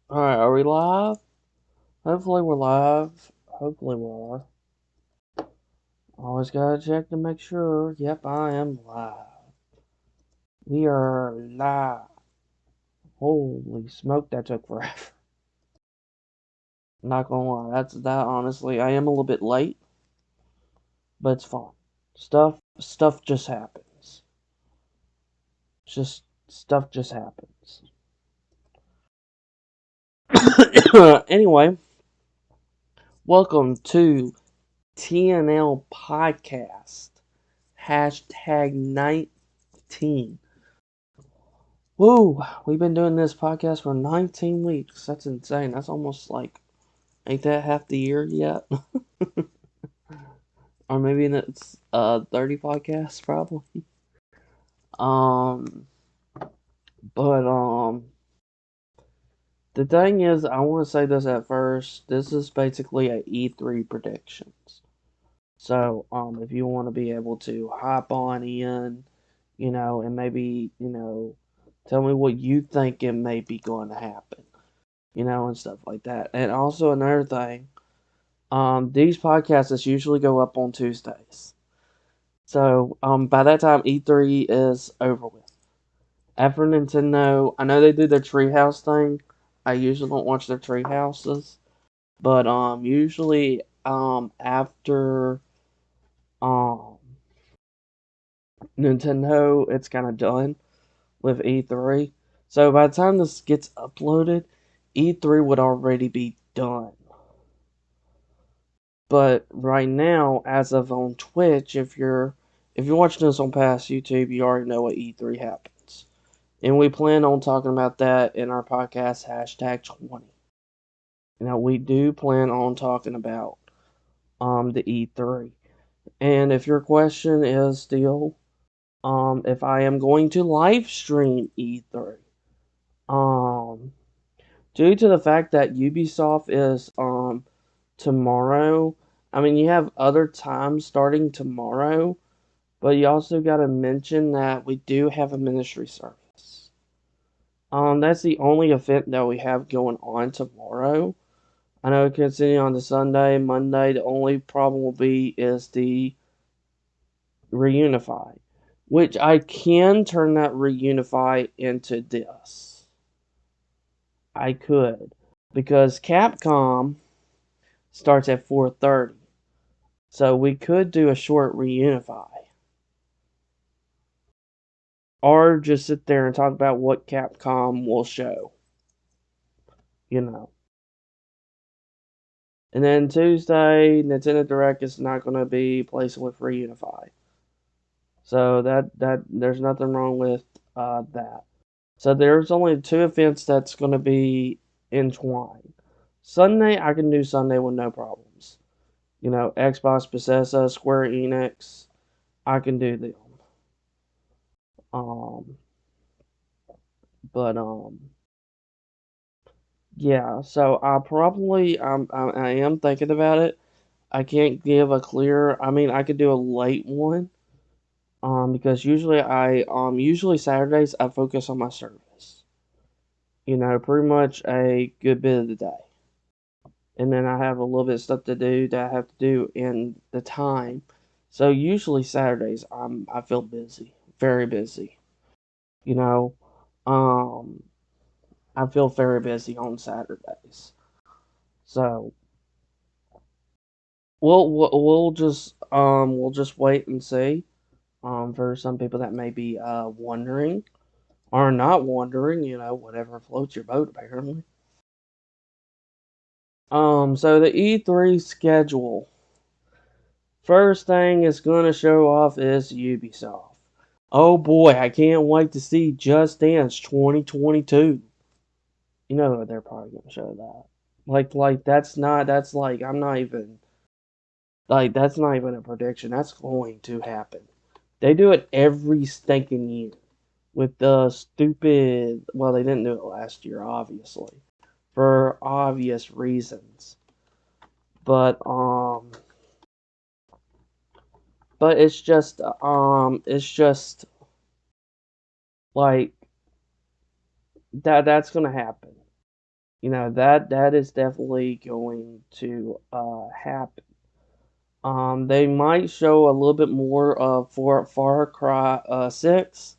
Alright, are we live? Hopefully we're live. Hopefully we are. Always gotta check to make sure. Yep, I am live. We are live. Holy smoke, that took forever. Not gonna lie, that honestly, I am a little bit late, but it's fine. Stuff just happens. Just stuff just happens. Anyway, welcome to TNL Podcast. Hashtag 19. Woo! We've been doing this podcast for 19 weeks. That's insane. That's almost like, ain't that half the year yet? Or maybe it's 30 podcasts probably. Um, but the thing is, I want to say this at first. This is basically a E3 predictions. So if you want to be able to hop on in, and maybe tell me what you think it may be going to happen. And stuff like that. And also another thing, these podcasts usually go up on Tuesdays. So by that time, E3 is over with. After Nintendo, I know they do their treehouse thing. I usually don't watch their treehouses, but usually after um Nintendo, it's kind of done with E3. So by the time this gets uploaded, E3 would already be done. But right now, as of on Twitch, if you're watching this on past YouTube, you already know what E3 happens. And we plan on talking about that in our podcast hashtag 20. Now we do plan on talking about the E3. And if your question is still if I am going to live stream E3, um due to the fact that Ubisoft is tomorrow. I mean, you have other times starting tomorrow, but you also got to mention that we do have a ministry service. That's the only event that we have going on tomorrow. I know continuing on to Sunday, Monday. The only problem will be is the reunify, which I can turn that reunify into this. I could because Capcom starts at 4:30. So we could do a short reunify. Or just sit there and talk about what Capcom will show. You know. And then Tuesday, Nintendo Direct is not going to be placed with Reunify. So that there's nothing wrong with that. So there's only two events that's going to be entwined. Sunday, I can do Sunday with no problems. Xbox, Bethesda, Square Enix, I can do them. Um, but yeah. So I am thinking about it. I can't give a clear. I mean, I could do a late one. Because usually Saturdays I focus on my service. Pretty much a good bit of the day. And then I have a little bit of stuff to do that I have to do in the time. So usually Saturdays I feel busy, very busy. You know, um, I feel very busy on Saturdays. So we'll just wait and see. For some people that may be wondering or not wondering, whatever floats your boat apparently. So the E3 schedule. First thing it's gonna show off is Ubisoft. Oh boy, I can't wait to see Just Dance 2022. They're probably gonna show that. I'm not even that's not even a prediction. That's going to happen. They do it every stinking year with the stupid. Well, they didn't do it last year, obviously, for obvious reasons. But it's just like that. That's gonna happen. that is definitely going to happen. They might show a little bit more of Far Cry 6.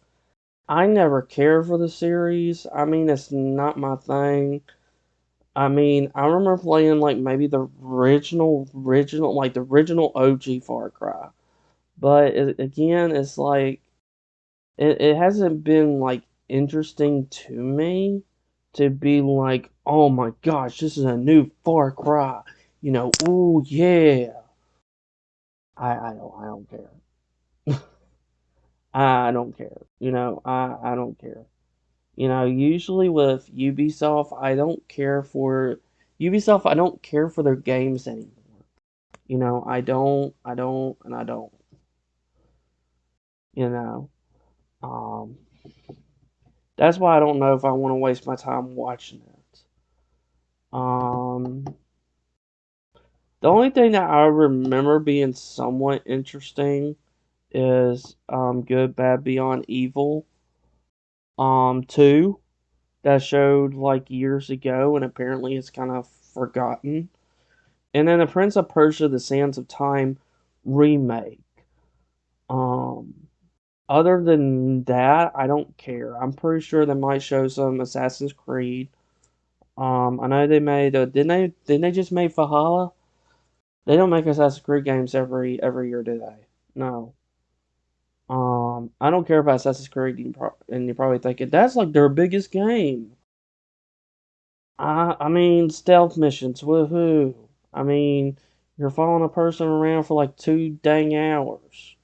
I never cared for the series. I mean, it's not my thing. I mean, I remember playing like maybe the like the original OG Far Cry. But again, it's like it hasn't been like interesting to me to be like, oh my gosh, this is a new Far Cry. Ooh yeah. I don't care. I don't care. I don't care. Usually with Ubisoft, I don't care for their games anymore. And I don't. You know, um, that's why I don't know if I want to waste my time watching it. Um, the only thing that I remember being somewhat interesting is Good, Bad, Beyond Evil 2 that showed like years ago and apparently it's kind of forgotten. And then the Prince of Persia: The Sands of Time remake. Um, Other than that, I don't care. I'm pretty sure they might show some Assassin's Creed. I know they made. Didn't they just make Valhalla? They don't make Assassin's Creed games every year, do they? No. I don't care about Assassin's Creed, and you're probably thinking that's like their biggest game. I mean, stealth missions, woohoo! I mean, you're following a person around for like 2 dang hours.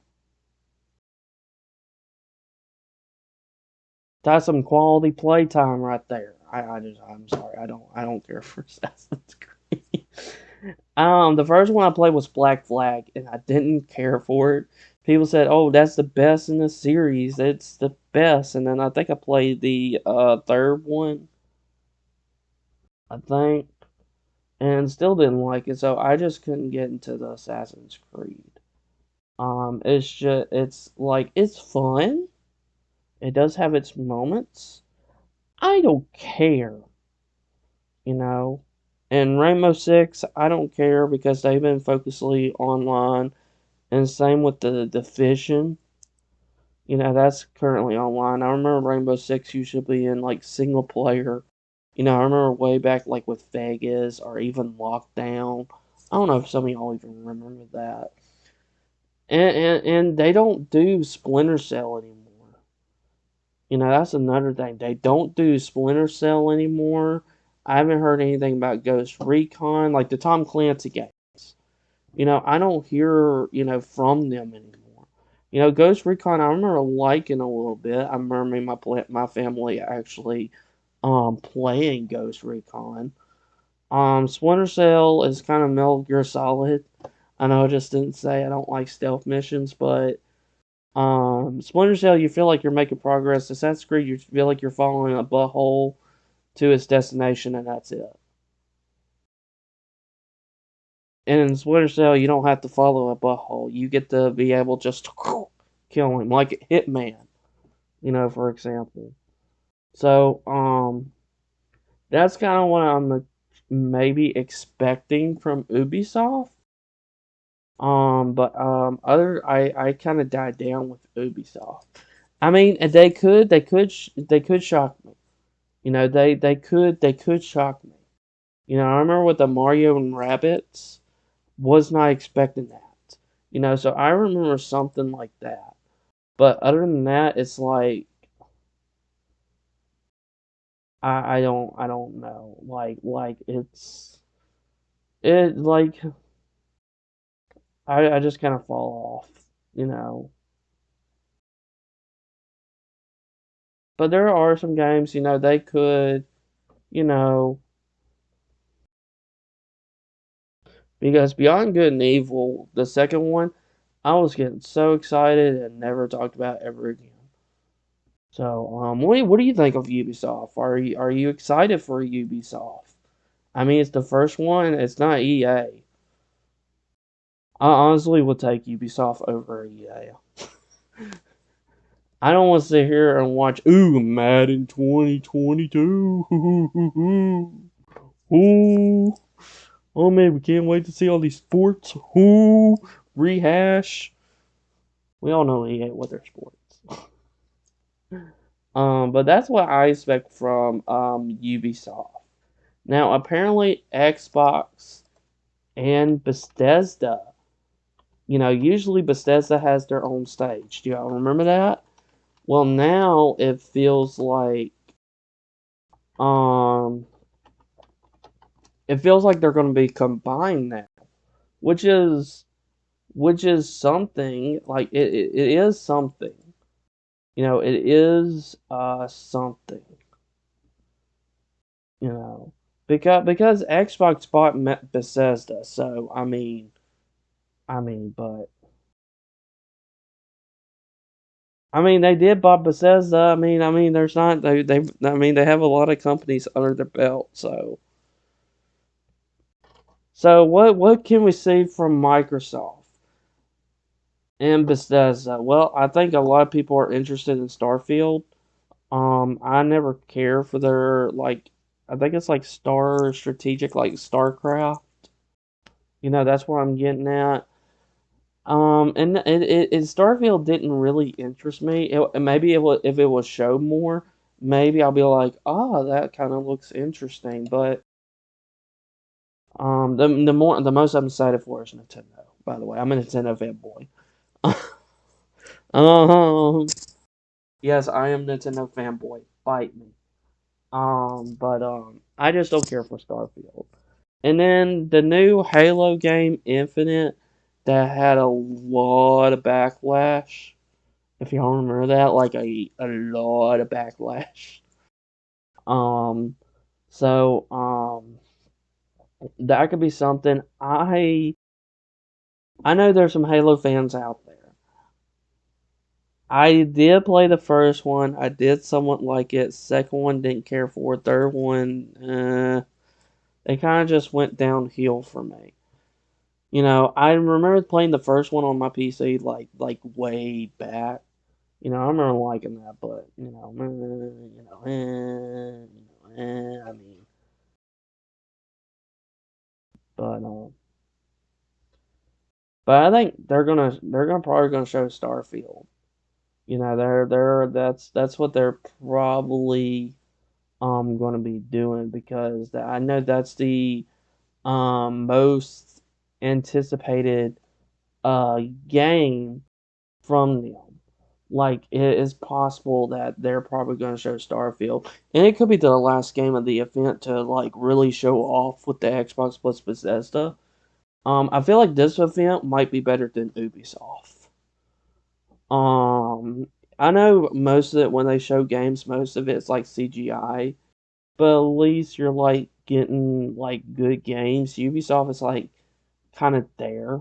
That's some quality playtime right there. I'm sorry, I don't care for Assassin's Creed. The first one I played was Black Flag, and I didn't care for it. People said, "Oh, that's the best in the series. It's the best." And then I think I played the third one, I think, and still didn't like it. So I just couldn't get into the Assassin's Creed. It's like it's fun. It does have its moments. I don't care, you know. And Rainbow Six, I don't care because they've been focusing online. And same with the Division. That's currently online. I remember Rainbow Six used to be in like single player. I remember way back like with Vegas or even Lockdown. I don't know if some of y'all even remember that. And they don't do Splinter Cell anymore. That's another thing. They don't do Splinter Cell anymore. I haven't heard anything about Ghost Recon, like the Tom Clancy games. I don't hear, from them anymore. Ghost Recon, I remember liking a little bit. I remember me and my family actually playing Ghost Recon. Splinter Cell is kind of Metal Gear Solid. I know I just didn't say I don't like stealth missions, but Splinter Cell, you feel like you're making progress. Assassin's Creed, you feel like you're following a butthole to its destination, and that's it. And in Splinter Cell, you don't have to follow a butthole. You get to be able just to kill him, like Hitman, for example. So, that's kind of what I'm maybe expecting from Ubisoft. But I kind of died down with Ubisoft. I mean, they could shock me. They could shock me. I remember with the Mario and Rabbits, was not expecting that. So I remember something like that. But other than that, it's like I don't know. Like it like I just kind of fall off, you know. But there are some games, they could, you know, because Beyond Good and Evil, the second one, I was getting so excited and never talked about it ever again. So, what do you think of Ubisoft? Are you excited for Ubisoft? I mean, it's the first one. It's not EA. I honestly would take Ubisoft over EA. I don't want to sit here and watch Madden 2022. Ooh, oh man, we can't wait to see all these sports. Ooh, rehash. We all know EA with their sports. But that's what I expect from Ubisoft. Now, apparently, Xbox and Bethesda. Usually Bethesda has their own stage. Do y'all remember that? Well, now it feels like um, they're going to be combined now, which is something like it is something. It is something. You know, because Xbox bought Bethesda, so but they did buy Bethesda. There's not they have a lot of companies under their belt. So what can we see from Microsoft and Bethesda? Well, I think a lot of people are interested in Starfield. I never care for their I think it's like Star Strategic, like StarCraft. That's what I'm getting at. And Starfield didn't really interest me. Maybe if it was shown more, maybe I'll be like, oh, that kind of looks interesting. But the most I'm excited for is Nintendo. By the way, I'm a Nintendo fanboy. um, yes, I am Nintendo fanboy. Bite me. But I just don't care for Starfield. And then the new Halo game, Infinite, that had a lot of backlash. If y'all remember that, like a lot of backlash. Um, so that could be something. I know there's some Halo fans out there. I did play the first one. I did somewhat like it. Second one didn't care for it. Third one, it kind of just went downhill for me. I remember playing the first one on my PC like way back. I remember liking that, but I mean, but but I think they're gonna probably gonna show Starfield. That's what they're probably gonna be doing because I know that's the most anticipated game from them. Like it is possible that they're probably going to show Starfield, and it could be the last game of the event to like really show off with the Xbox plus Bethesda. I feel like this event might be better than Ubisoft. Um, I know most of it when they show games, most of it's like CGI, but at least you're like getting like good games. Ubisoft is like kind of there.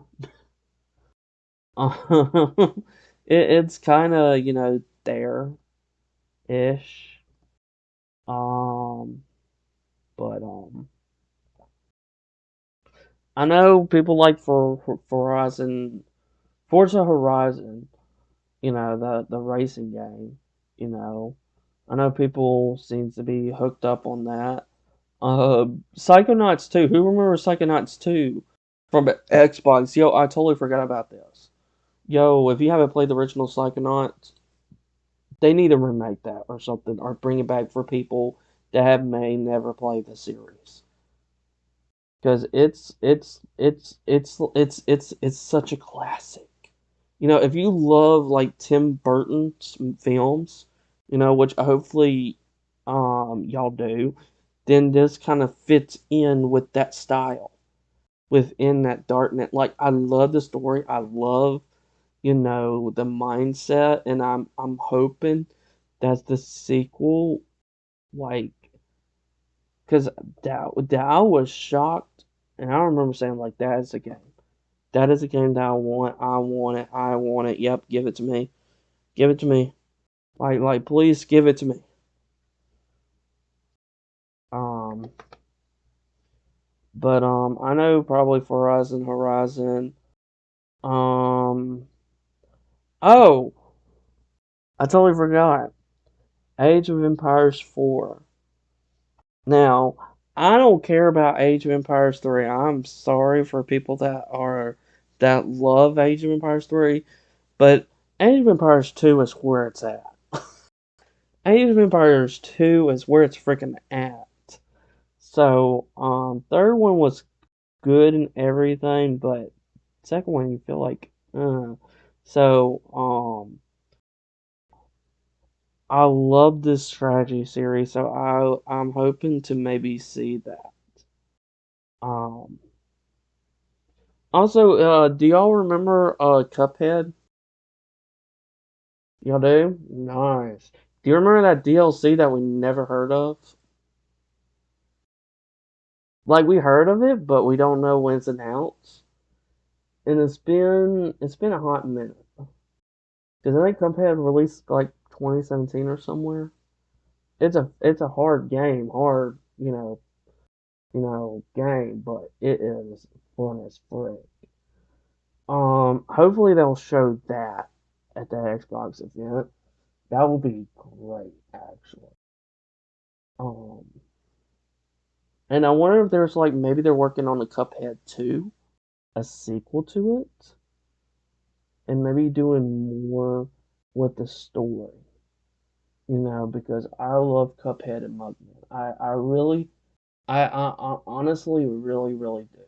It's kind of there ish. Um, but I know people like for Horizon, Forza Horizon. The racing game. You know, I know people seems to be hooked up on that. Psychonauts 2. Who remembers Psychonauts 2 from Xbox? Yo, I totally forgot about this. Yo, if you haven't played the original Psychonauts, they need to remake that or something, or bring it back for people that have may never played the series. Because it's such a classic. If you love like Tim Burton's films, which hopefully y'all do, then this kind of fits in with that style within that darknet. Like I love the story. I love the mindset, and I'm hoping that the sequel, like, because Dow was shocked, and I remember saying like, that is a game. That is a game that I want. I want it. I want it. Yep, give it to me. Give it to me. Please give it to me. Um, but I know probably for Horizon. Um, oh, I totally forgot. Age of Empires 4. Now, I don't care about Age of Empires 3. I'm sorry for people that love Age of Empires 3, but Age of Empires 2 is where it's at. Age of Empires 2 is where it's freaking at. So, third one was good and everything, but second one you feel like, so, I love this strategy series, so I'm hoping to maybe see that. Um, Also, do y'all remember Cuphead? Y'all do? Nice. Do you remember that DLC that we never heard of? Like we heard of it, but we don't know when it's announced. And it's been a hot minute. Cause I think Cuphead released like 2017 or somewhere. It's a hard game, hard game, but it is fun as frick. Hopefully they'll show that at the Xbox event. That will be great, actually. Um, and I wonder if there's like maybe they're working on the Cuphead 2, a sequel to it, and maybe doing more with the story. Because I love Cuphead and Mugman. I honestly really, really do.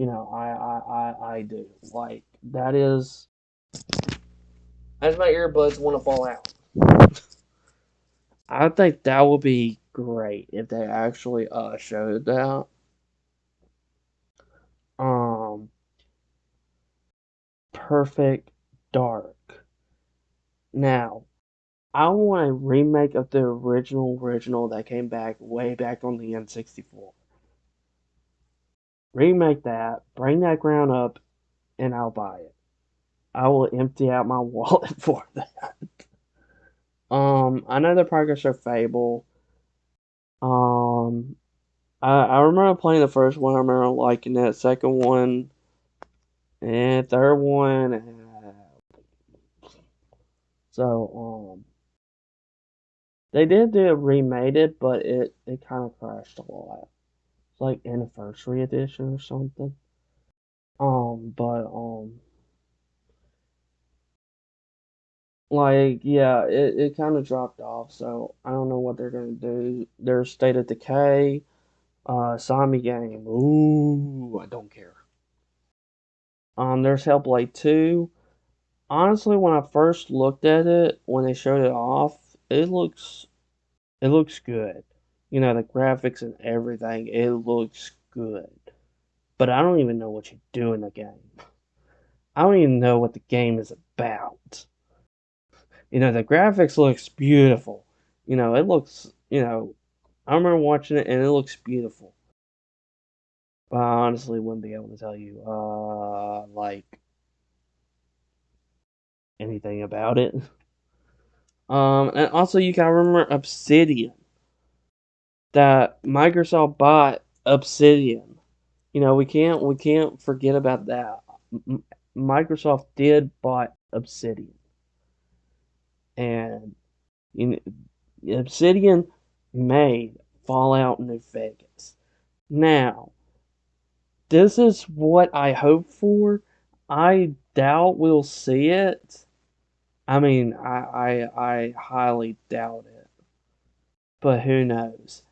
I do. Like that is as my earbuds want to fall out. I think that would be great if they actually showed that. Um, Perfect Dark. Now, I want a remake of the original that came back way back on the N64. Remake that, bring that ground up, and I'll buy it. I will empty out my wallet for that. I know they're probably gonna show Fable. Um, I remember playing the first one. I remember liking it. Second one and third one. So they did do remade it, but it kind of crashed a lot. It's like anniversary edition or something. But like yeah, it kind of dropped off. So I don't know what they're gonna do. There's State of Decay, Zombie Game. Ooh, I don't care. There's Hellblade 2. Honestly, when I first looked at it, when they showed it off, it looks good. The graphics and everything, it looks good. But I don't even know what you do in the game. I don't even know what the game is about. The graphics looks beautiful. It looks, I remember watching it and it looks beautiful. But I honestly wouldn't be able to tell you, like anything about it. And also you gotta remember Obsidian. That Microsoft bought Obsidian. We can't forget about that. Microsoft did buy Obsidian, and you Obsidian made Fallout New Vegas. Now, this is what I hope for. I doubt we'll see it. I mean, I highly doubt it. But who knows?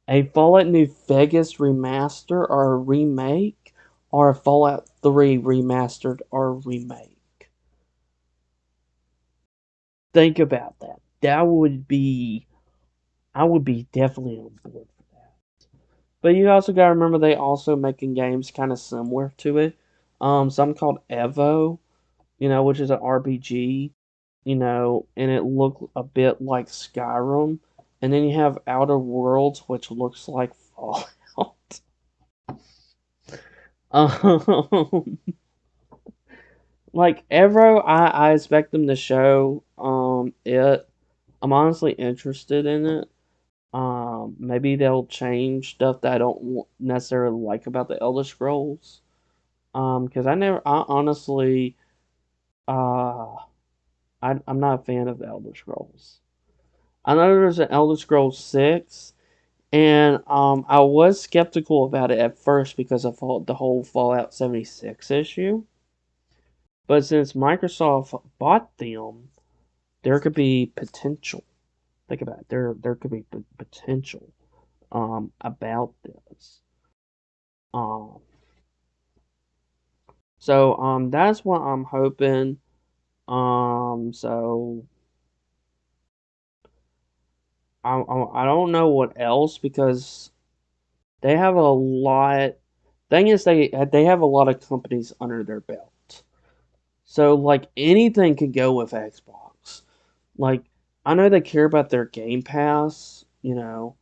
A Fallout New Vegas remaster or a remake, or a Fallout 3 remastered or remake. Think about that. I would be definitely on board for that. But you also gotta remember they also making games kind of similar to it. Some called Evo, which is an RPG, and it looked a bit like Skyrim. And then you have Outer Worlds, which looks like Fallout. Um, like Evro, I expect them to show it. I'm honestly interested in it. Maybe they'll change stuff that I don't necessarily like about the Elder Scrolls. Because I honestly, uh, I'm not a fan of the Elder Scrolls. I know there's an Elder Scrolls 6, And I was skeptical about it at first because of the whole Fallout 76 issue. But since Microsoft bought them, there could be potential. Think about it. There could be potential about this. Um, so that's what I'm hoping. So I don't know what else because they have a lot. Thing is, they have a lot of companies under their belt. So like anything can go with Xbox. Like I know they care about their Game Pass, you know.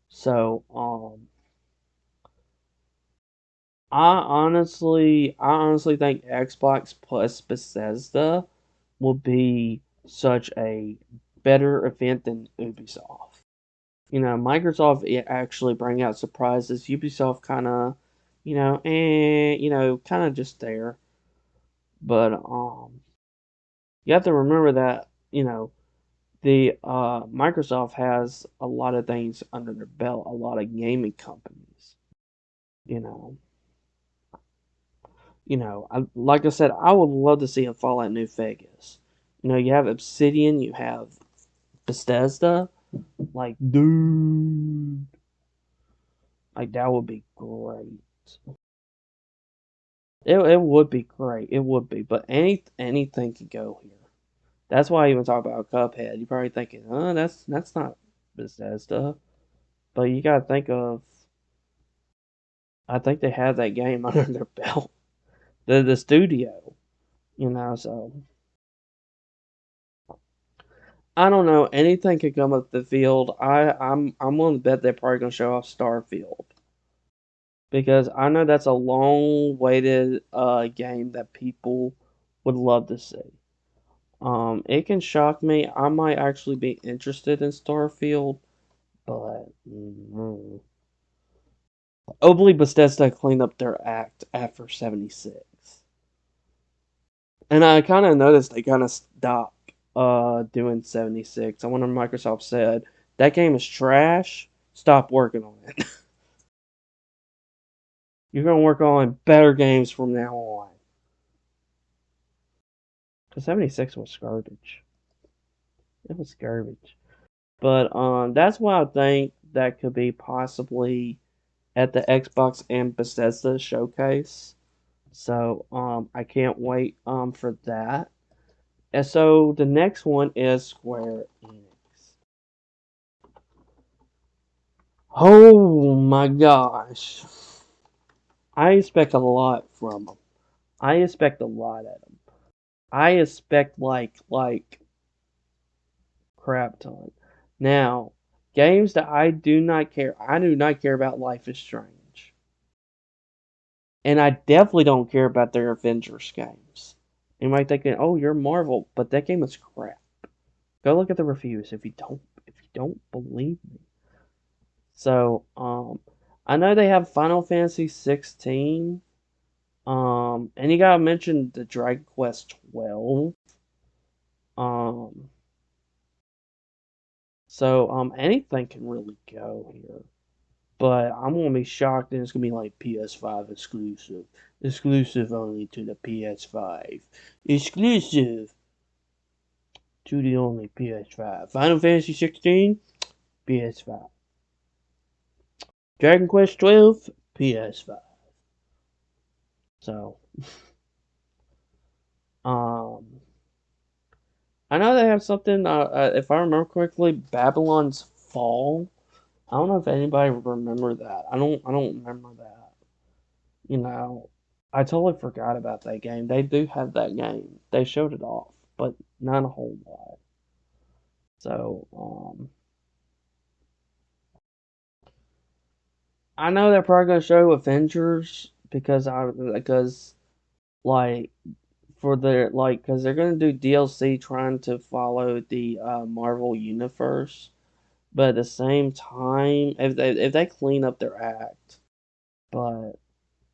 So I honestly think Xbox plus Bethesda will be such a better event than Ubisoft. Microsoft actually bring out surprises. Ubisoft kind of, kind of just there. But you have to remember that the Microsoft has a lot of things under their belt, a lot of gaming companies. You know, like I said, I would love to see a Fallout New Vegas. You have Obsidian, you have Bethesda. Like, dude, like that would be great. It would be great. It would be, but anything could go here. That's why I even talk about Cuphead. You're probably thinking, oh, that's not Bethesda. But you gotta think of, I think they have that game under their belt. The studio, so I don't know. Anything could come up the field. I'm willing to bet they're probably gonna show off Starfield. Because I know that's a long waited game that people would love to see. It can shock me. I might actually be interested in Starfield, but hopefully Bethesda cleaned up their act after 76. And I kind of noticed they kind of stopped doing 76. I wonder if Microsoft said that game is trash. Stop working on it. You're gonna work on better games from now on. Because 76 was garbage. It was garbage. But that's what I think that could be possibly at the Xbox and Bethesda showcase. So I can't wait for that. And so the next one is Square Enix. Oh my gosh. I expect a lot from them. I expect a lot of them. I expect like crap ton. Now, games that I do not care. I do not care about Life is Strange. And I definitely don't care about their Avengers games. You might think, oh, you're Marvel, but that game is crap. Go look at the reviews if you don't believe me. So, I know they have Final Fantasy 16. And you gotta mention the Dragon Quest 12. Um, so anything can really go here. But I'm gonna be shocked and it's gonna be like PS5 exclusive. Exclusive only to the PS5. Exclusive to the only PS5. Final Fantasy 16, PS5. Dragon Quest 12, PS5. So, um, I know they have something. If I remember correctly, Babylon's Fall. I don't know if anybody remember that. I don't remember that. You know, I totally forgot about that game. They do have that game. They showed it off, but not a whole lot. So, I know they're probably gonna show Avengers because like for their because they're gonna do DLC trying to follow the Marvel universe, but at the same time, if they clean up their act, but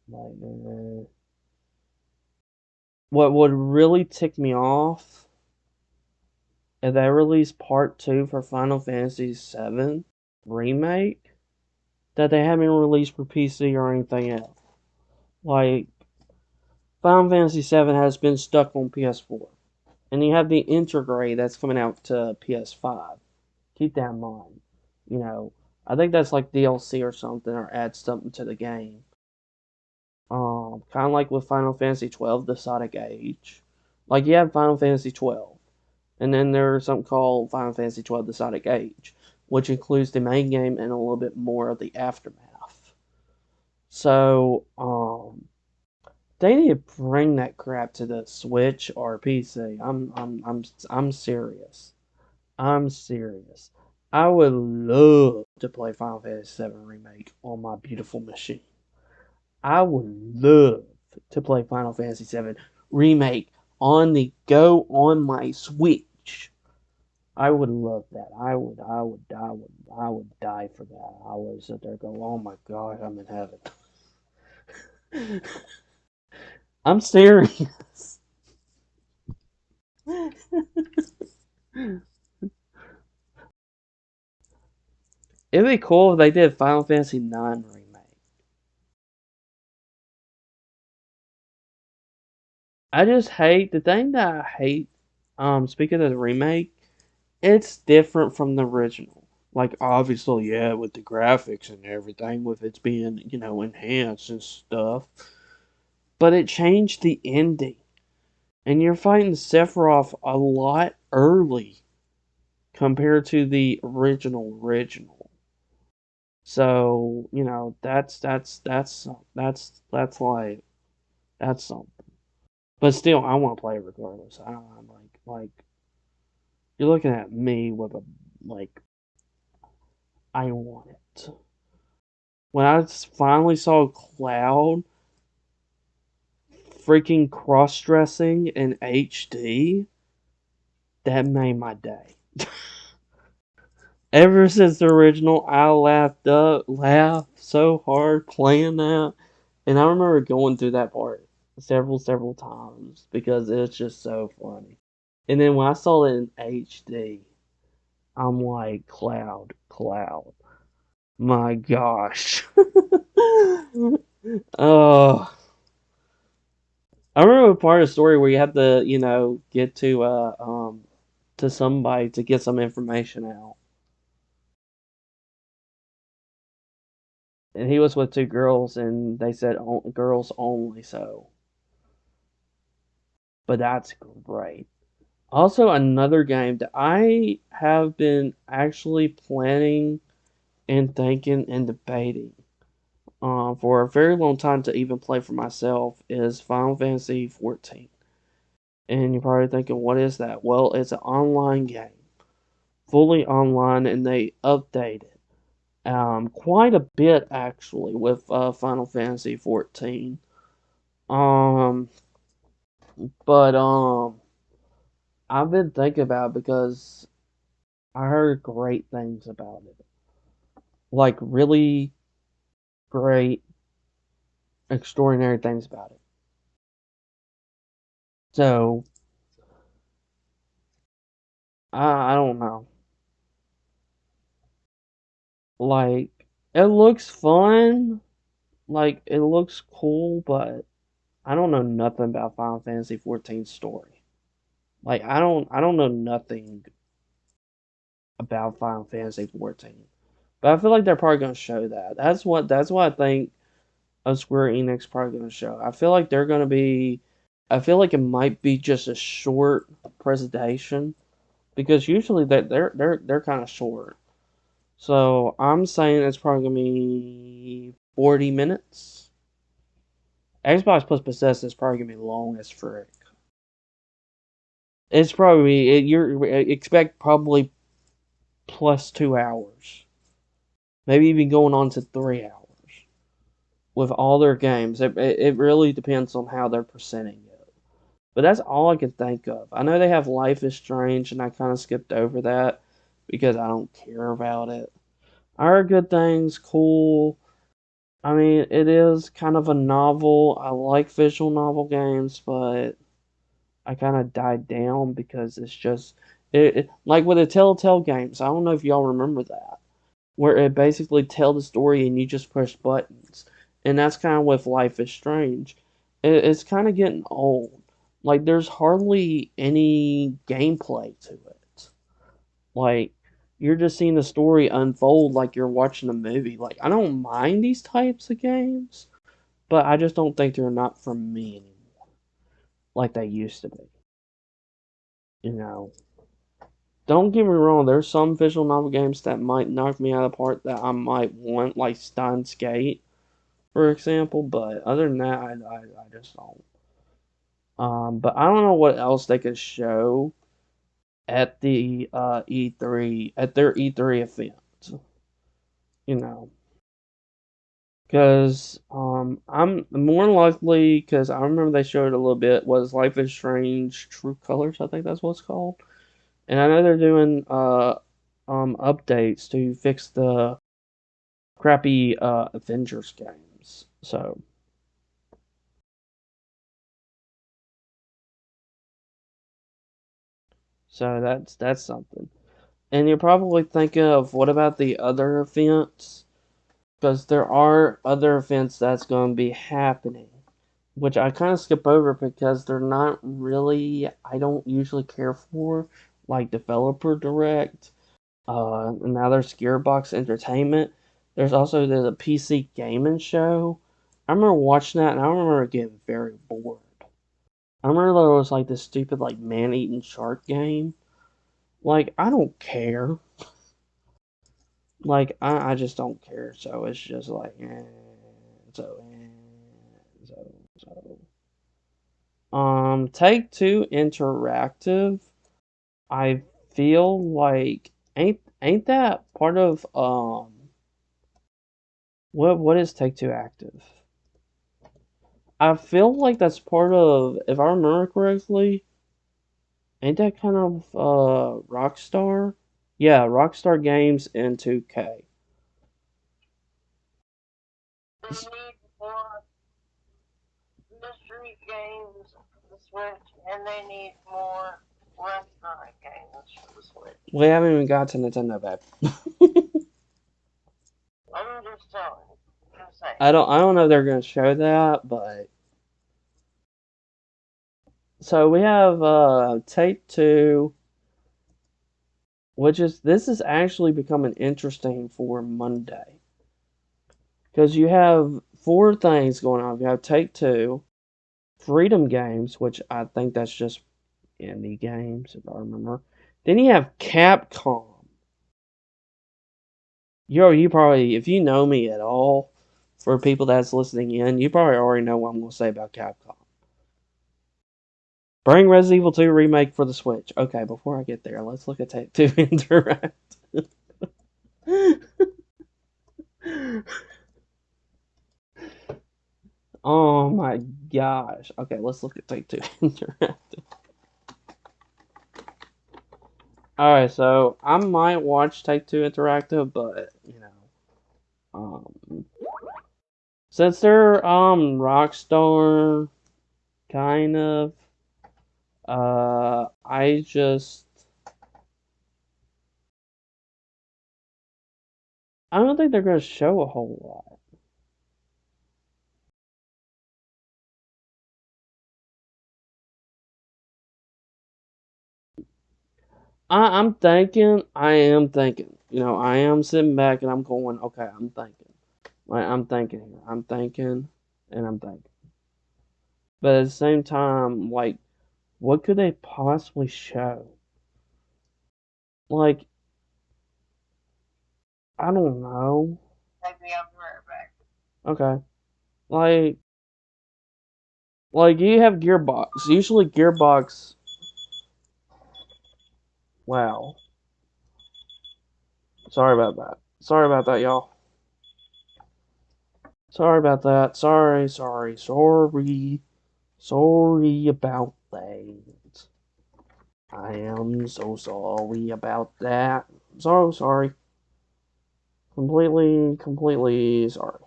like what would really tick me off if they release part two for Final Fantasy VII remake. that they haven't released for PC or anything else. Like, Final Fantasy VII has been stuck on PS4. And you have the Intergrade that's coming out to PS5. Keep that in mind. You know, I think that's like DLC or something, or add something to the game. Kind of like with Final Fantasy 12, the Sonic Age. Like you have Final Fantasy 12, and then there's something called Final Fantasy 12, the Sonic Age, which includes the main game and a little bit more of the aftermath. So, they need to bring that crap to the Switch or PC. I'm serious. I'm serious. I would love to play Final Fantasy VII Remake on my beautiful machine. I would love to play Final Fantasy VII Remake on the go on my Switch. I would love that. I would die for that. I would sit there and go, oh my god, I'm in heaven. I'm serious. It'd be cool if they did Final Fantasy IX Remake. I just hate the thing that I hate. Speaking of the remake, it's different from the original. Like obviously, yeah, with the graphics and everything, with it's being enhanced and stuff. But it changed the ending, and you're fighting Sephiroth a lot early compared to the original. So that's something. But still, I want to play it regardless. I'm like you're looking at me with a like I want it. When I finally saw Cloud freaking cross dressing in HD, that made my day. Ever since the original, I laughed so hard playing that, and I remember going through that part several times because it's just so funny. And then when I saw it in HD, I'm like, Cloud. My gosh. Oh, I remember a part of the story where you have to, get to somebody to get some information out. And he was with two girls, and they said girls only. So, but that's great. Also, another game that I have been actually planning and thinking and debating for a very long time to even play for myself is Final Fantasy 14. And you're probably thinking, what is that? Well, it's an online game, fully online, and they update it quite a bit actually with Final Fantasy 14. Um, but I've been thinking about it because I heard great things about it, like really great, extraordinary things about it. So I don't know. Like it looks fun, like it looks cool, but I don't know nothing about Final Fantasy 14 story. Like I don't know nothing about Final Fantasy 14. But I feel like they're probably gonna show that. That's what I think of Square Enix probably gonna show. I feel like they're gonna be I feel like it might be just a short presentation because usually they're kind of short. So I'm saying it's probably gonna be 40 minutes. Xbox plus Bethesda is probably gonna be long as frick. It's probably you're expect probably plus 2 hours, maybe even going on to 3 hours with all their games. It really depends on how they're presenting it. But that's all I can think of. I know they have Life is Strange, and I kind of skipped over that because I don't care about it. I heard good things, cool. I mean, it is kind of a novel. I like visual novel games, but I kind of died down because it's just like with the Telltale games. I don't know if y'all remember that. where it basically tell the story and you just push buttons. And that's kind of with Life is Strange. It's kind of getting old. Like there's hardly any gameplay to it. Like you're just seeing the story unfold like you're watching a movie. Like I don't mind these types of games, but I just don't think they're not for me anymore, like they used to be. You know, don't get me wrong. There's some visual novel games that might knock me out of the park that I might want, like Steins Gate, for example. But other than that, I just don't. But I don't know what else they could show at the E3 at their E3 event. You know, because I'm more likely because I remember they showed a little bit was Life is Strange True Colors. I think that's what it's called. And I know they're doing updates to fix the crappy Avengers games. So that's something. And you're probably thinking of what about the other events? Because there are other events that's going to be happening, which I kind of skip over because they're not really I don't usually care for, like Developer Direct. And now there's Gearbox Entertainment. There's also the PC Gaming Show. I remember watching that and I remember getting very bored. I remember there was like this stupid like man eating shark game. Like I don't care. Like I just don't care. So it's just like so so. Take Two Interactive. I feel like ain't that part of what is Take Two Active? I feel like that's part of, if I remember correctly, ain't that kind of Rockstar? Yeah, Rockstar Games and 2K. They need more mystery games for the Switch, and they need more restaurant games for the Switch. We haven't even got to Nintendo, babe. I'm just telling you. Just saying. I don't know if they're gonna show that, but so we have Take Two, which is this is actually becoming interesting for Monday because you have four things going on. You have Take Two, Freedom Games, which I think that's just indie games, if I remember. Then you have Capcom. You probably, if you know me at all, for people that's listening in, you probably already know what I'm going to say about Capcom. Bring Resident Evil 2 remake for the Switch. Okay, before I get there, let's look at Take Two Interact. Oh my gosh. Okay, let's look at Take Two Interact. Alright, so I might watch Take Two Interactive, but um, since they're Rockstar kind of, I just I don't think they're gonna show a whole lot. I am thinking, I am sitting back and I'm going, okay, I'm thinking, like I'm thinking here, I'm thinking, and I'm thinking, but at the same time, like, what could they possibly show? Like, I don't know. Maybe I'll be right back. Okay, like, you have Gearbox. Usually, Gearbox. Wow. Sorry about that. Sorry about that, y'all. Sorry about that. Sorry about that. I am so sorry about that. So sorry. Completely sorry.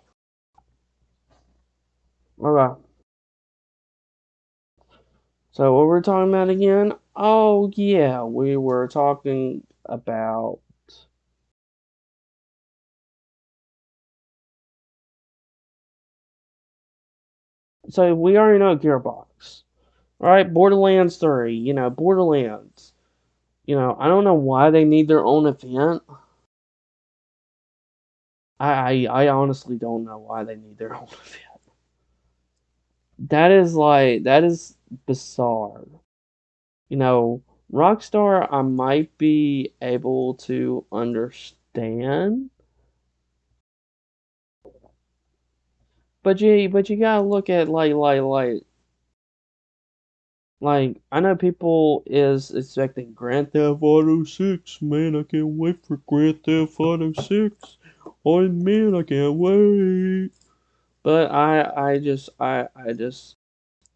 Okay. So what were we talking about again? Oh yeah, we were talking about So we already know Gearbox. Right? Borderlands 3, Borderlands. I don't know why they need their own event. I honestly don't know why they need their own event. That is bizarre. You know, Rockstar I might be able to understand, but you gotta look at like I know people is expecting Grand Theft Auto 6. Man, I can't wait for Grand Theft Auto 6. Oh man, I can't wait. But I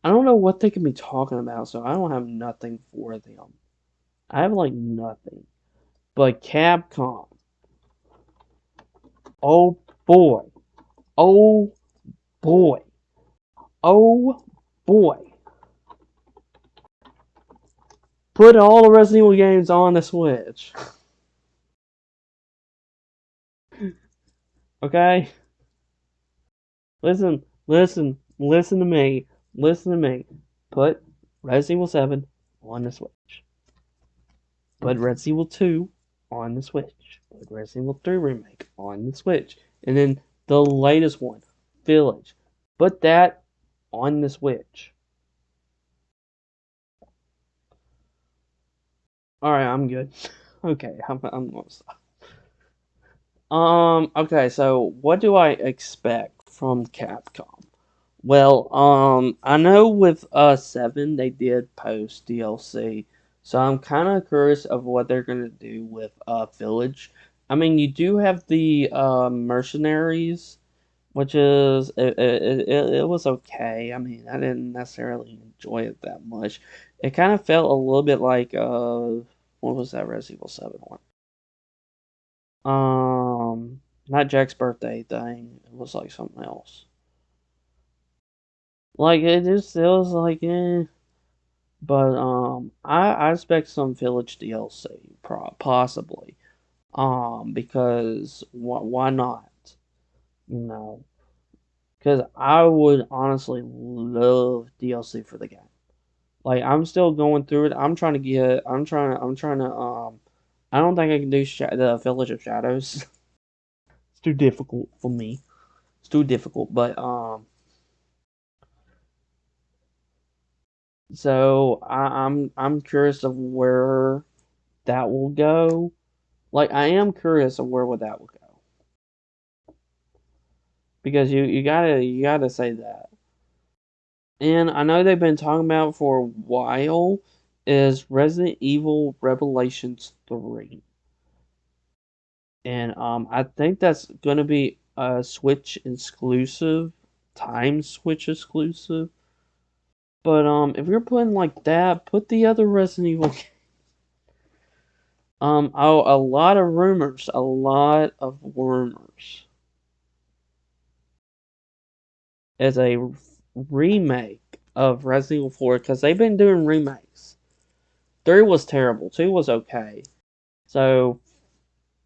don't know what they can be talking about, so I don't have nothing for them. I have like nothing. But Capcom, oh boy, oh boy, oh boy. Put all the Resident Evil games on the Switch. Okay? Listen to me. Listen to me. Put Resident Evil 7 on the Switch. Put Resident Evil 2 on the Switch. Put Resident Evil 3 Remake on the Switch. And then the latest one, Village. Put that on the Switch. Alright, I'm good. Okay, I'm gonna stop. Okay, so what do I expect from Capcom? Well, I know with 7 they did post DLC, so I'm kind of curious of what they're gonna do with Village. I mean, you do have the Mercenaries, which is it was okay. I mean, I didn't necessarily enjoy it that much. It kind of felt a little bit like what was that Resident Evil 7 one? Not Jack's birthday thing. It was like something else. Like it was like but I expect some Village DLC possibly. Because why not? You know, because I would honestly love DLC for the game. Like I'm still going through it. I'm trying to I don't think I can do the Village of Shadows. It's too difficult for me. It's too difficult, but so I'm curious of where that will go. Like I am curious of where would that will go because you gotta say that. And I know they've been talking about for a while is Resident Evil Revelations 3. And I think that's gonna be a Switch exclusive, time Switch exclusive. But if you're putting like that, put the other Resident Evil. Oh, a lot of rumors. Is a remake of Resident Evil 4 because they've been doing remakes. 3 was terrible. 2 was okay. So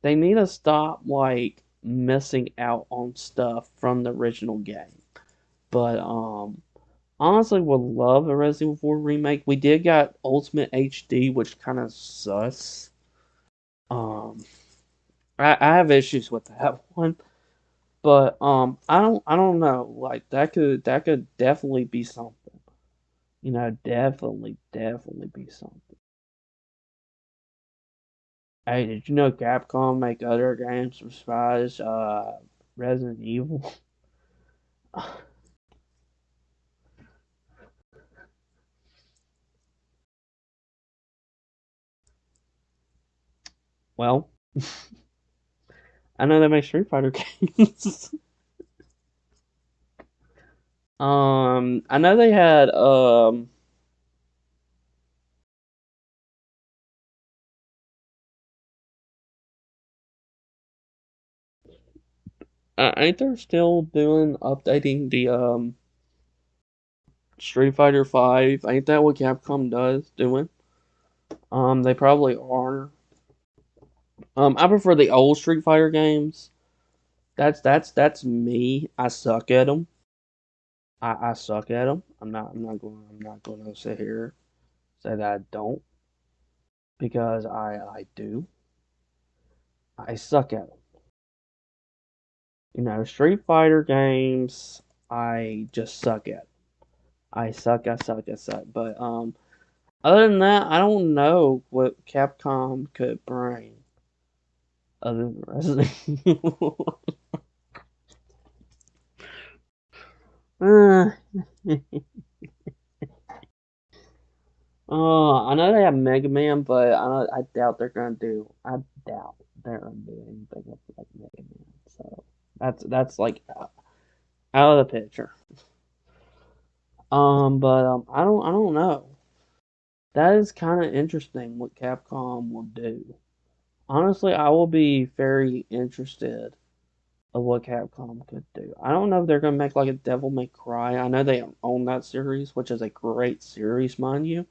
they need to stop like missing out on stuff from the original game. But honestly would love a Resident Evil 4 remake. We did got Ultimate HD, which kind of sus. Um I have issues with that one. But I don't know. Like that could definitely be something. Definitely be something. Hey, did you know Capcom make other games besides Resident Evil? Well, I know they make Street Fighter games. I know they had ain't they still doing updating the Street Fighter 5? Ain't that what Capcom does doing? They probably are. I prefer the old Street Fighter games. That's me. I suck at them. I suck at them. I'm not going to sit here say that I don't because I do. I suck at them. Street Fighter games, I just suck at. I suck. But other than that, I don't know what Capcom could bring other than Resident Evil. uh, I know they have Mega Man, but I doubt they're gonna do. I doubt they're gonna do anything with like Mega Man. So that's like out of the picture. But I don't know. That is kind of interesting what Capcom will do. Honestly, I will be very interested of what Capcom could do. I don't know if they're gonna make like a Devil May Cry. I know they own that series, which is a great series, mind you.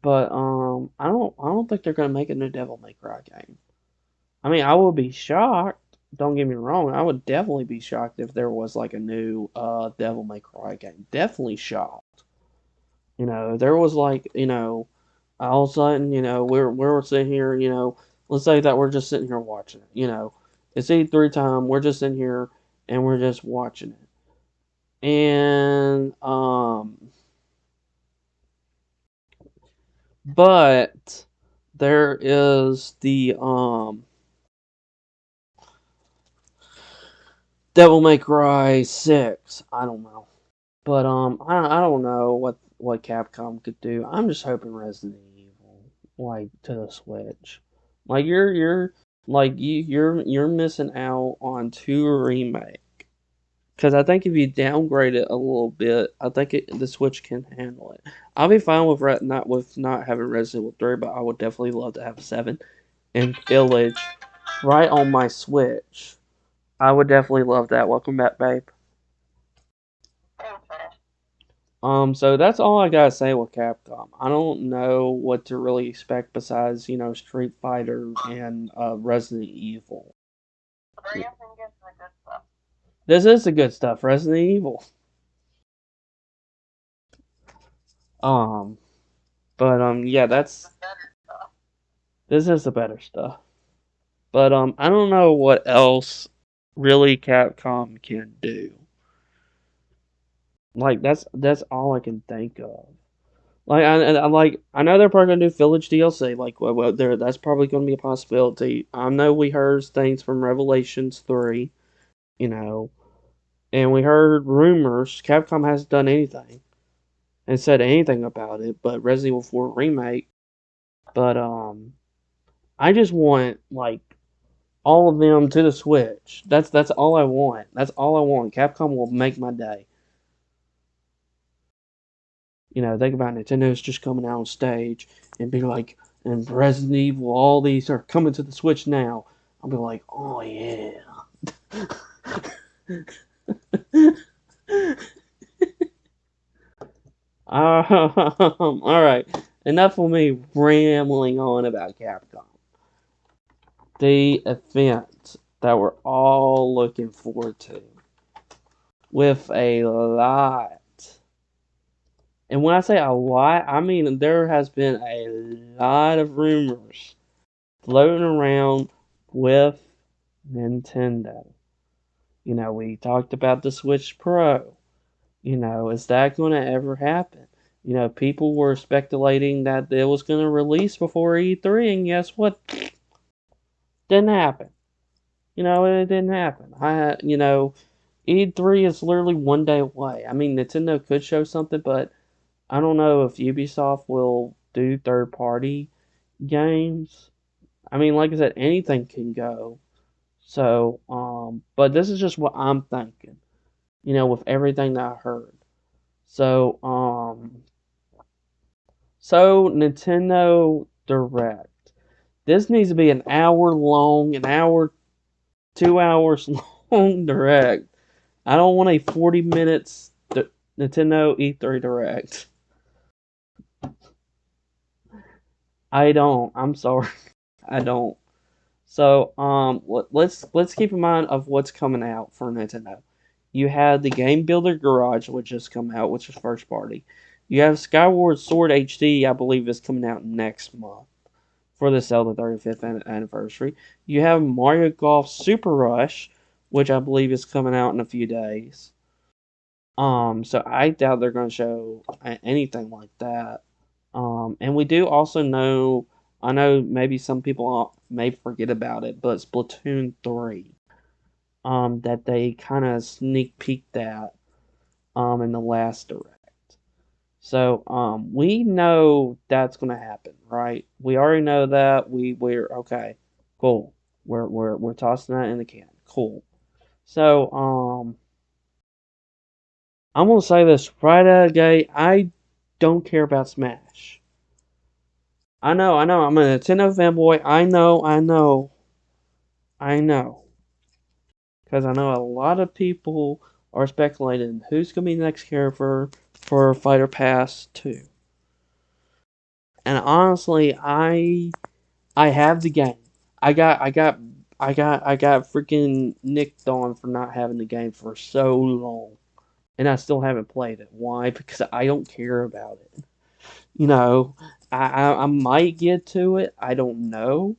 But I don't think they're gonna make a new Devil May Cry game. I mean, I would be shocked. Don't get me wrong. I would definitely be shocked if there was like a new Devil May Cry game. Definitely shocked. There was like all of a sudden we're sitting here. Let's say that we're just sitting here watching it. It's E3 time. We're just in here and we're just watching it. And but there is the Devil May Cry 6. I don't know. But I don't know what Capcom could do. I'm just hoping Resident Evil like to the Switch. Like you're missing out on two remake. Cuz I think if you downgrade it a little bit, I think the Switch can handle it. I'll be fine with not having Resident Evil 3, but I would definitely love to have 7 and Village right on my Switch. I would definitely love that. Welcome back, babe. Okay. So that's all I gotta say with Capcom. I don't know what to really expect besides, Street Fighter and Resident Evil. Three of them gets the good stuff. This is the good stuff, Resident Evil. Um, but yeah, The better stuff. this is the better stuff. But I don't know what else really Capcom can do. Like that's all I can think of. I know they're probably gonna do Village DLC. Like, well, there that's probably gonna be a possibility. I know we heard things from Revelations 3, you know, and we heard rumors. Capcom hasn't done anything and said anything about it, but Resident Evil 4 remake. But I just want like all of them to the Switch. That's all I want. That's all I want. Capcom will make my day. Think about Nintendo's just coming out on stage and be like, and Resident Evil, all these are coming to the Switch now. I'll be like, oh yeah. All right. Enough of me rambling on about Capcom. The event that we're all looking forward to with a lot. And when I say a lot, I mean there has been a lot of rumors floating around with Nintendo. We talked about the Switch Pro. Is that going to ever happen? People were speculating that it was going to release before E3, and guess what? Didn't happen. It didn't happen. E3 is literally one day away. I mean, Nintendo could show something, but I don't know if Ubisoft will do third party games. I mean, like I said, anything can go. So, but this is just what I'm thinking, with everything that I heard. So, Nintendo Direct. This needs to be an hour long, 2 hours long Direct. I don't want a 40 minutes Nintendo E3 Direct. I don't. I'm sorry. I don't. So, let's keep in mind of what's coming out for Nintendo. You had the Game Builder Garage, which just come out, which is first party. You have Skyward Sword HD, I believe, is coming out next month for the Zelda 35th anniversary. You have Mario Golf Super Rush, which I believe is coming out in a few days. So I doubt they're going to show anything like that. And we do also know, I know maybe some people may forget about it, but Splatoon 3, that they kind of sneak peeked at, in the last direct. So, we know that's going to happen, right? We already know that. We're okay. Cool. We're tossing that in the can. Cool. So, I'm gonna say this right out of the gate. I don't care about Smash. I know. I'm a Nintendo fanboy. I know. Because I know a lot of people are speculating who's gonna be the next character for Fighter Pass 2. And honestly, I have the game. I got freaking nicked on for not having the game for so long, and I still haven't played it. Why? Because I don't care about it. You know, I might get to it. I don't know,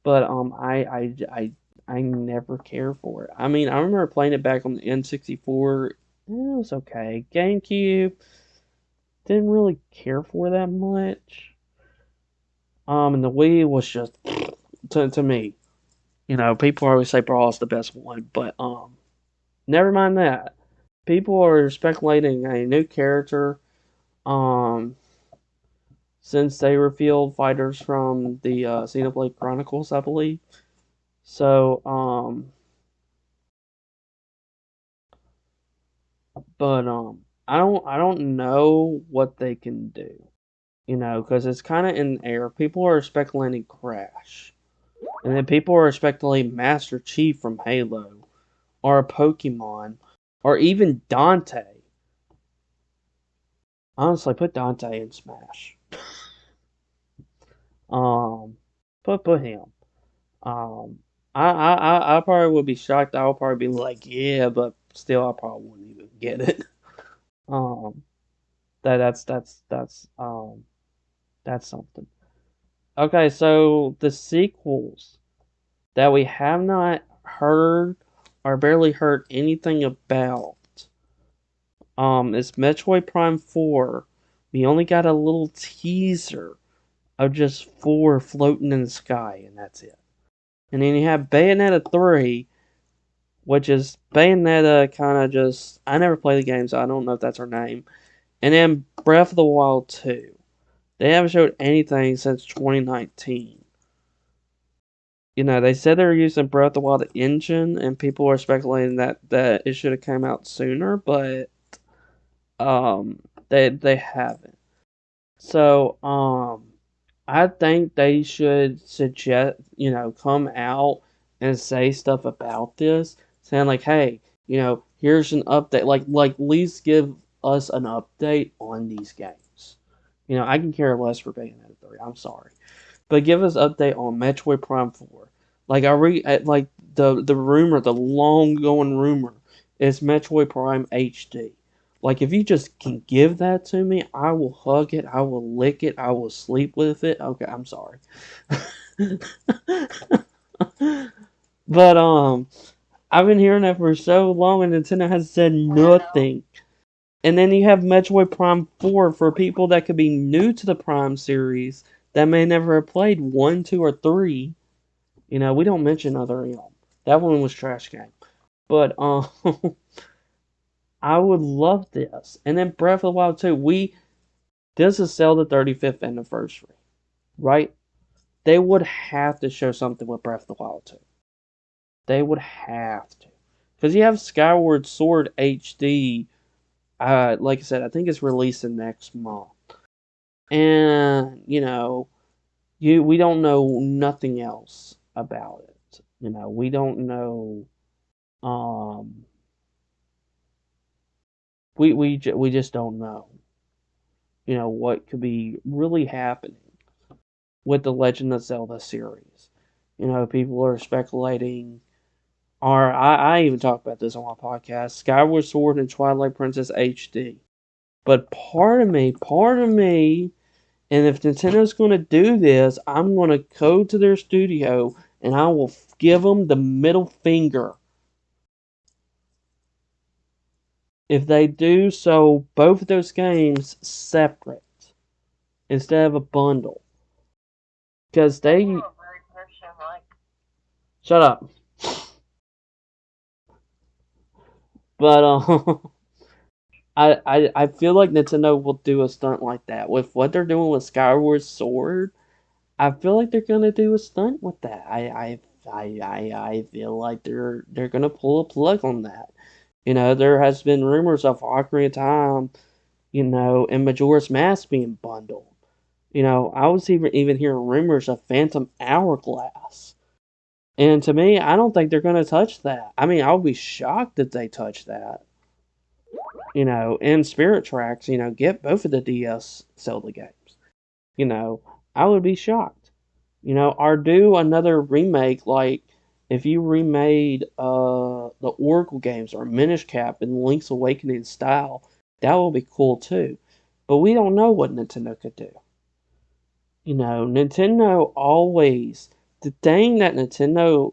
but I never care for it. I mean, I remember playing it back on the N64. It was okay. GameCube, didn't really care for that much. And the Wii was just to me. You know, people always say Brawl's the best one, but never mind that. People are speculating a new character. Um, since they revealed fighters from the Xenoblade Chronicles, I believe. So, but I don't know what they can do. You know, because it's kind of in the air. People are speculating Crash, and then people are speculating Master Chief from Halo, or a Pokemon, or even Dante. Honestly, put Dante in Smash. Um, put him. Um, I probably would be shocked. I would probably be like, yeah, but still, I probably wouldn't even get it. Um, that's something. Okay, so the sequels that we have not heard or barely heard anything about. Is Metroid Prime 4. We only got a little teaser of just 4 floating in the sky, and that's it. And then you have Bayonetta 3, which is Bayonetta kind of just. I never played the game, so I don't know if that's her name. And then Breath of the Wild 2. They haven't showed anything since 2019. You know, they said they were using Breath of the Wild engine, and people are speculating that it should have come out sooner, but they haven't. So I think they should suggest, come out and say stuff about this, saying like, hey, here's an update, like at least give us an update on these games. I can care less for Bayonetta 3. I'm sorry, but give us update on Metroid Prime 4. Like like the rumor, the long going rumor is Metroid Prime HD. Like if you just can give that to me, I will hug it, I will lick it, I will sleep with it. Okay, I'm sorry. But I've been hearing that for so long and Nintendo has said nothing. And then you have Metroid Prime 4 for people that could be new to the Prime series that may never have played 1, 2, or 3. We don't mention Other Realm. That one was trash game. But I would love this. And then Breath of the Wild 2. This is Zelda 35th anniversary, right? They would have to show something with Breath of the Wild 2. They would have to. Because you have Skyward Sword HD. Like I said, I think it's releasing next month. And, we don't know nothing else about it. We don't know. Um, we just don't know. What could be really happening with the Legend of Zelda series. People are speculating. Or I even talked about this on my podcast, Skyward Sword and Twilight Princess HD. But part of me, and if Nintendo's going to do this, I'm going to go to their studio and I will give them the middle finger if they do so both of those games separate instead of a bundle. Because they. Shut up. But I feel like Nintendo will do a stunt like that with what they're doing with Skyward Sword. I feel like they're gonna do a stunt with that. I feel like they're gonna pull a plug on that. You know, there has been rumors of Ocarina of Time, you know, and Majora's Mask being bundled. You know, I was even hearing rumors of Phantom Hourglass. And to me, I don't think they're gonna touch that. I mean, I would be shocked if they touch that. You know, and Spirit Tracks, you know, get both of the DS Zelda games. You know, I would be shocked. You know, or do another remake like if you remade the Oracle games or Minish Cap in Link's Awakening style, that would be cool too. But we don't know what Nintendo could do. You know, Nintendo always the thing that Nintendo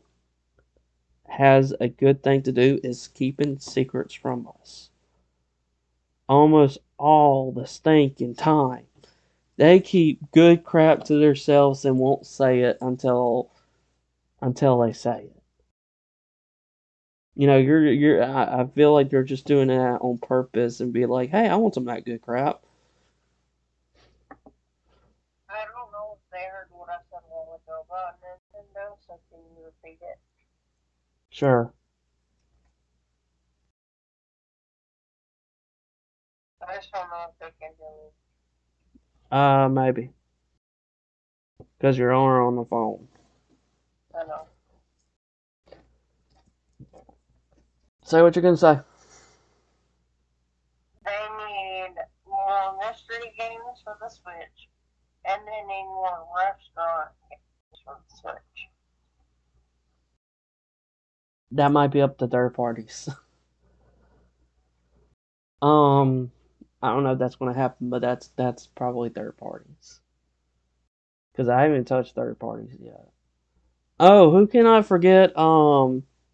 has a good thing to do is keeping secrets from us. Almost all the stinking time. They keep good crap to themselves and won't say it until they say it. You know, I feel like they're just doing that on purpose and be like, hey, I want some of that good crap. I don't know if they heard what I said a while ago about Nintendo, so can you repeat it? Sure. I just don't know if they can hear me. Maybe. Because you're on the phone. I know. Say what you're going to say. They need more mystery games for the Switch, and they need more restaurant games for the Switch. That might be up to third parties. um, I don't know if that's going to happen, but that's probably third parties. Because I haven't touched third parties yet. Oh, who can I forget?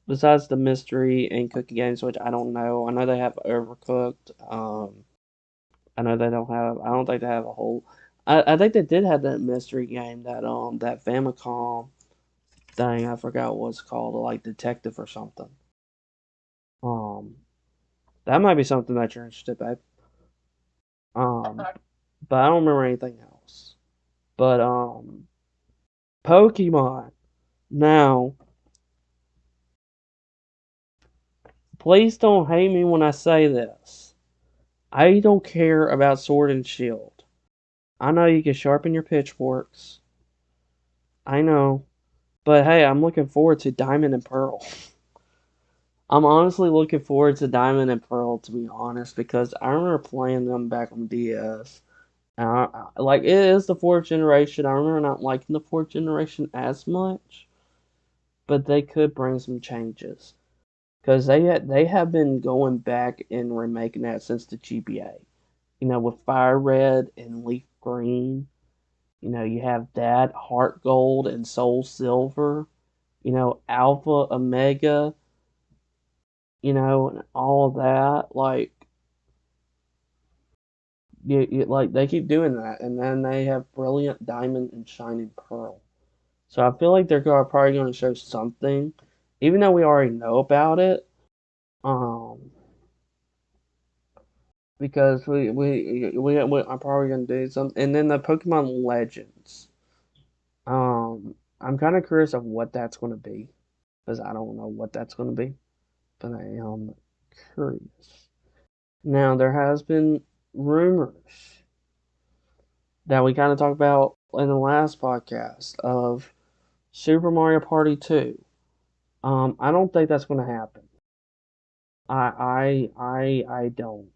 Besides the mystery and cookie games, which I don't know. I know they have Overcooked. I know they don't have. I don't think they have a whole. I think they did have that mystery game that Famicom thing. I forgot what it's called, like Detective or something. Um, that might be something that you're interested, babe. Um, but I don't remember anything else. But Pokemon. Now, please don't hate me when I say this. I don't care about Sword and Shield. I know you can sharpen your pitchforks. I know. But hey, I'm looking forward to Diamond and Pearl. I'm honestly looking forward to Diamond and Pearl, to be honest, because I remember playing them back on DS. And like, it is the fourth generation. I remember not liking the fourth generation as much, but they could bring some changes. Because they have been going back and remaking that since the GBA. You know, with Fire Red and Leaf Green. You know, you have that, Heart Gold and Soul Silver. You know, Alpha, Omega. You know, and all of that. Like, like they keep doing that, and then they have Brilliant Diamond and Shining Pearl. So I feel like they're probably going to show something, even though we already know about it. Um, because we are probably going to do something, and then the Pokemon Legends. I'm kind of curious of what that's going to be, because I don't know what that's going to be, but I am curious. Now there has been rumors that we kind of talked about in the last podcast of Super Mario Party 2. I don't think that's going to happen. I don't.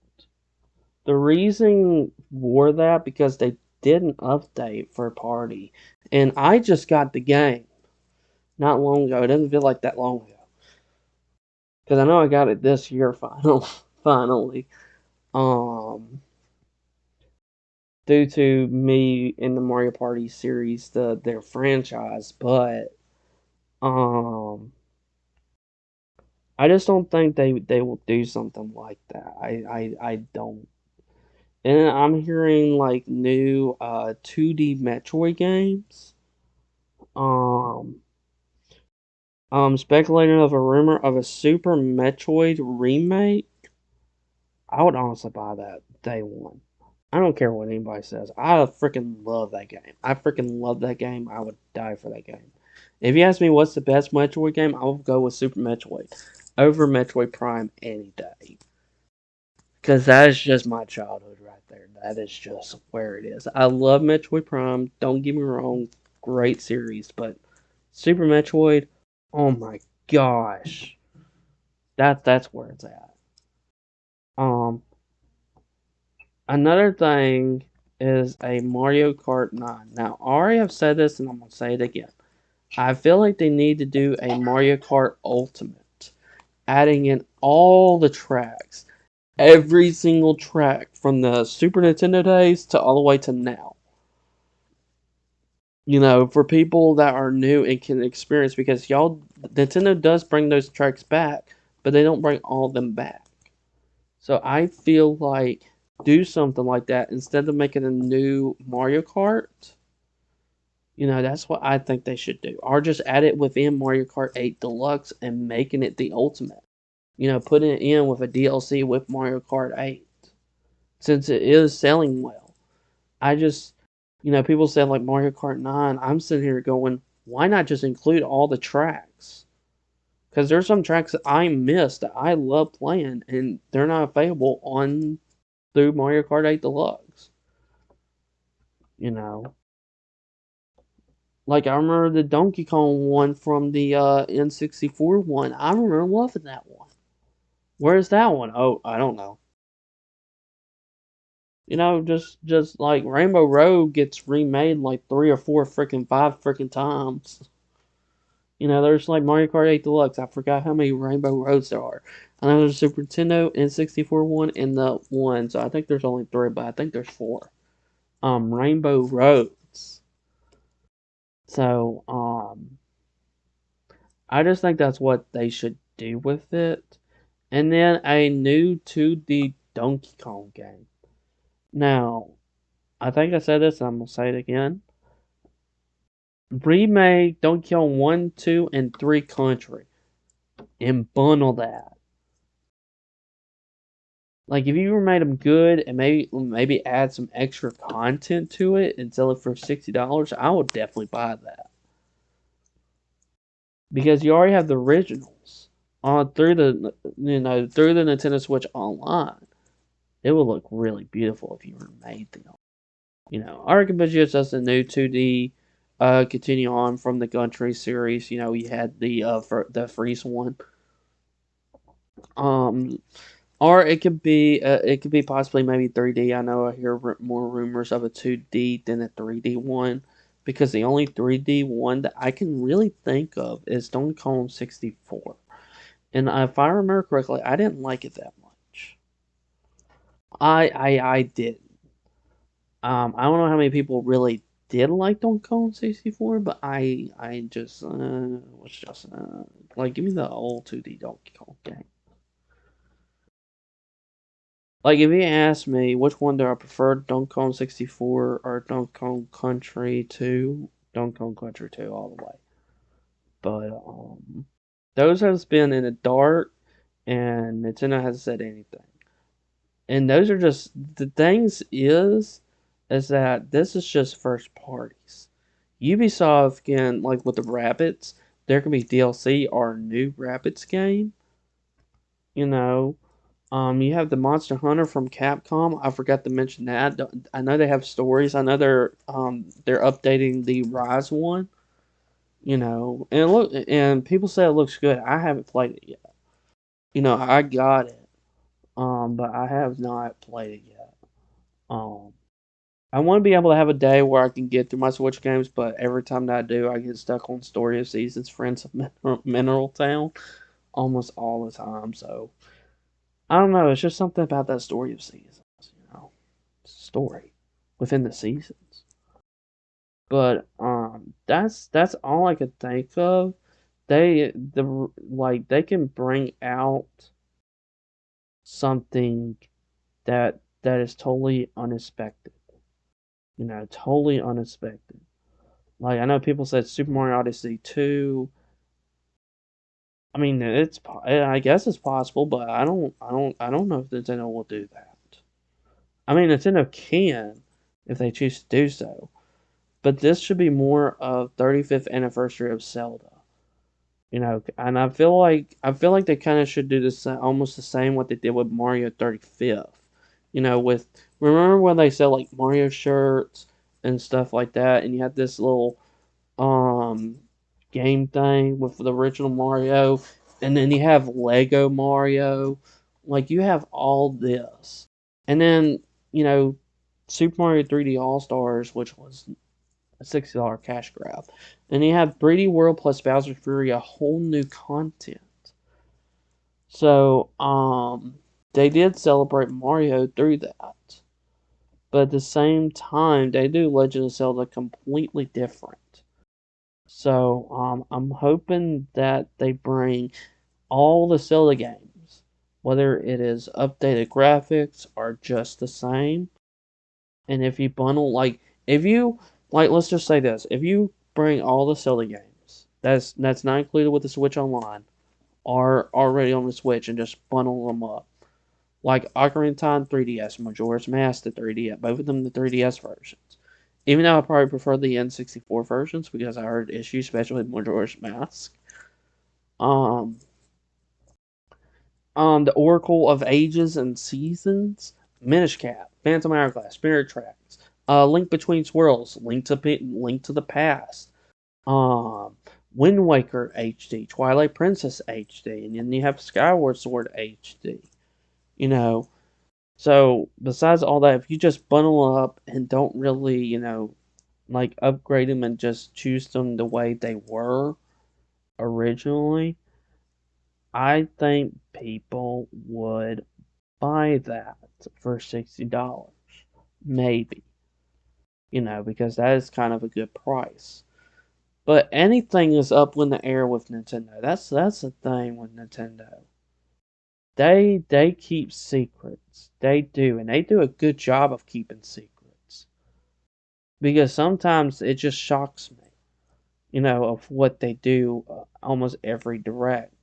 The reason for that because they did an update for Party, and I just got the game not long ago. It doesn't feel like that long ago. because I know I got it this year finally. Um, due to me in the Mario Party series, their franchise, but um, I just don't think they will do something like that. I don't. And I'm hearing like new 2D Metroid games. Um, speculating of a rumor of a Super Metroid remake. I would honestly buy that day one. I don't care what anybody says. I freaking love that game. I freaking love that game. I would die for that game. If you ask me what's the best Metroid game, I will go with Super Metroid over Metroid Prime any day. Because that is just my childhood right there. That is just where it is. I love Metroid Prime. Don't get me wrong. Great series. But Super Metroid, oh my gosh. That's where it's at. Um, Another thing is a Mario Kart 9. Now, I already have said this and I'm going to say it again. I feel like they need to do a Mario Kart Ultimate, adding in all the tracks, every single track from the Super Nintendo days to all the way to now. You know, for people that are new and can experience, because Nintendo does bring those tracks back, but they don't bring all of them back. So I feel like do something like that instead of making a new Mario Kart. You know, that's what I think they should do. Or just add it within Mario Kart 8 Deluxe and making it the ultimate. You know, putting it in with a DLC with Mario Kart 8. Since it is selling well. I just, people say like Mario Kart 9. I'm sitting here going, why not just include all the tracks? Because there's some tracks that I missed that I love playing and they're not available on through Mario Kart 8 Deluxe. You know, like I remember the Donkey Kong one from the N64 one. I remember loving that one. Where's that one? Oh, I don't know. You know, just like Rainbow Road gets remade like 3 or 4 5 freaking times. You know, there's like Mario Kart 8 Deluxe. I forgot how many Rainbow Roads there are. I know there's a Super Nintendo N64 one and the one, so I think there's only three, but I think there's four. Rainbow Roads. So, I just think that's what they should do with it. And then a new 2D Donkey Kong game. Now, I think I said this, and I'm going to say it again. Remake Donkey Kong 1, 2, and 3 Country. And bundle that. Like, if you made them good and maybe add some extra content to it and sell it for $60, I would definitely buy that. Because you already have the originals on through the Nintendo Switch Online. It would look really beautiful if you remade them. You know, I reckon but just as a new 2D continue on from the Country series. You know, you had the Freeze one. Um, or it could be possibly maybe 3D. I know I hear more rumors of a 2D than a 3D one, because the only 3D one that I can really think of is Donkey Kong 64. And if I remember correctly, I didn't like it that much. I did. I don't know how many people really did like Donkey Kong 64, but I just was just like, give me the old 2D Donkey Kong game. Like, if you ask me which one do I prefer, Donkey Kong 64 or Donkey Kong Country 2, Donkey Kong Country 2 all the way. But those has been in the dark, and Nintendo hasn't said anything. And those are just the things is that this is just first parties. Ubisoft can, like with the Rabbits, there can be DLC or a new Rabbits game. You know, you have the Monster Hunter from Capcom. I forgot to mention that. I know they have stories. I know they're updating the Rise one. You know, and people say it looks good. I haven't played it yet. You know, I got it, but I have not played it yet. Um, I want to be able to have a day where I can get through my Switch games, but every time that I do, I get stuck on Story of Seasons, Friends of Mineral Town. almost all the time. So I don't know. It's just something about that story of seasons, you know, story within the seasons. But that's all I could think of. They can bring out something that is totally unexpected. You know, totally unexpected. Like I know people said Super Mario Odyssey 2. I mean, I guess it's possible, but I don't know if Nintendo will do that. I mean, Nintendo can if they choose to do so, but this should be more of 35th anniversary of Zelda. You know, and I feel like they kind of should do this almost the same what they did with Mario 35th. You know, with remember when they sell like Mario shirts and stuff like that, and you had this little um game thing with the original Mario, and then you have Lego Mario. Like you have all this, and then you know Super Mario 3D All Stars, which was a $60 cash grab, and you have 3D World plus Bowser's Fury, a whole new content. So they did celebrate Mario through that, but at the same time, they do Legend of Zelda completely different. So I'm hoping that they bring all the Zelda games, whether it is updated graphics or just the same. And if you bundle if you let's just say this, if you bring all the Zelda games, that's not included with the Switch Online, are already on the Switch and just bundle them up. Like Ocarina of Time 3DS, Majora's Mask the 3DS, both of them the 3DS versions. Even though I probably prefer the N64 versions because I heard issues, especially with Majora's Mask. Um, the Oracle of Ages and Seasons, Minish Cap, Phantom Hourglass, Spirit Tracks, Link Between Swirls, Link to the Past, um, Wind Waker HD, Twilight Princess HD, and then you have Skyward Sword HD. You know, so besides all that, if you just bundle up and don't really, like upgrade them and just choose them the way they were originally, I think people would buy that for $60. Maybe. Because that is kind of a good price. But anything is up in the air with Nintendo. That's the thing with Nintendo. They keep secrets. They do, and they do a good job of keeping secrets. Because sometimes it just shocks me, of what they do almost every direct,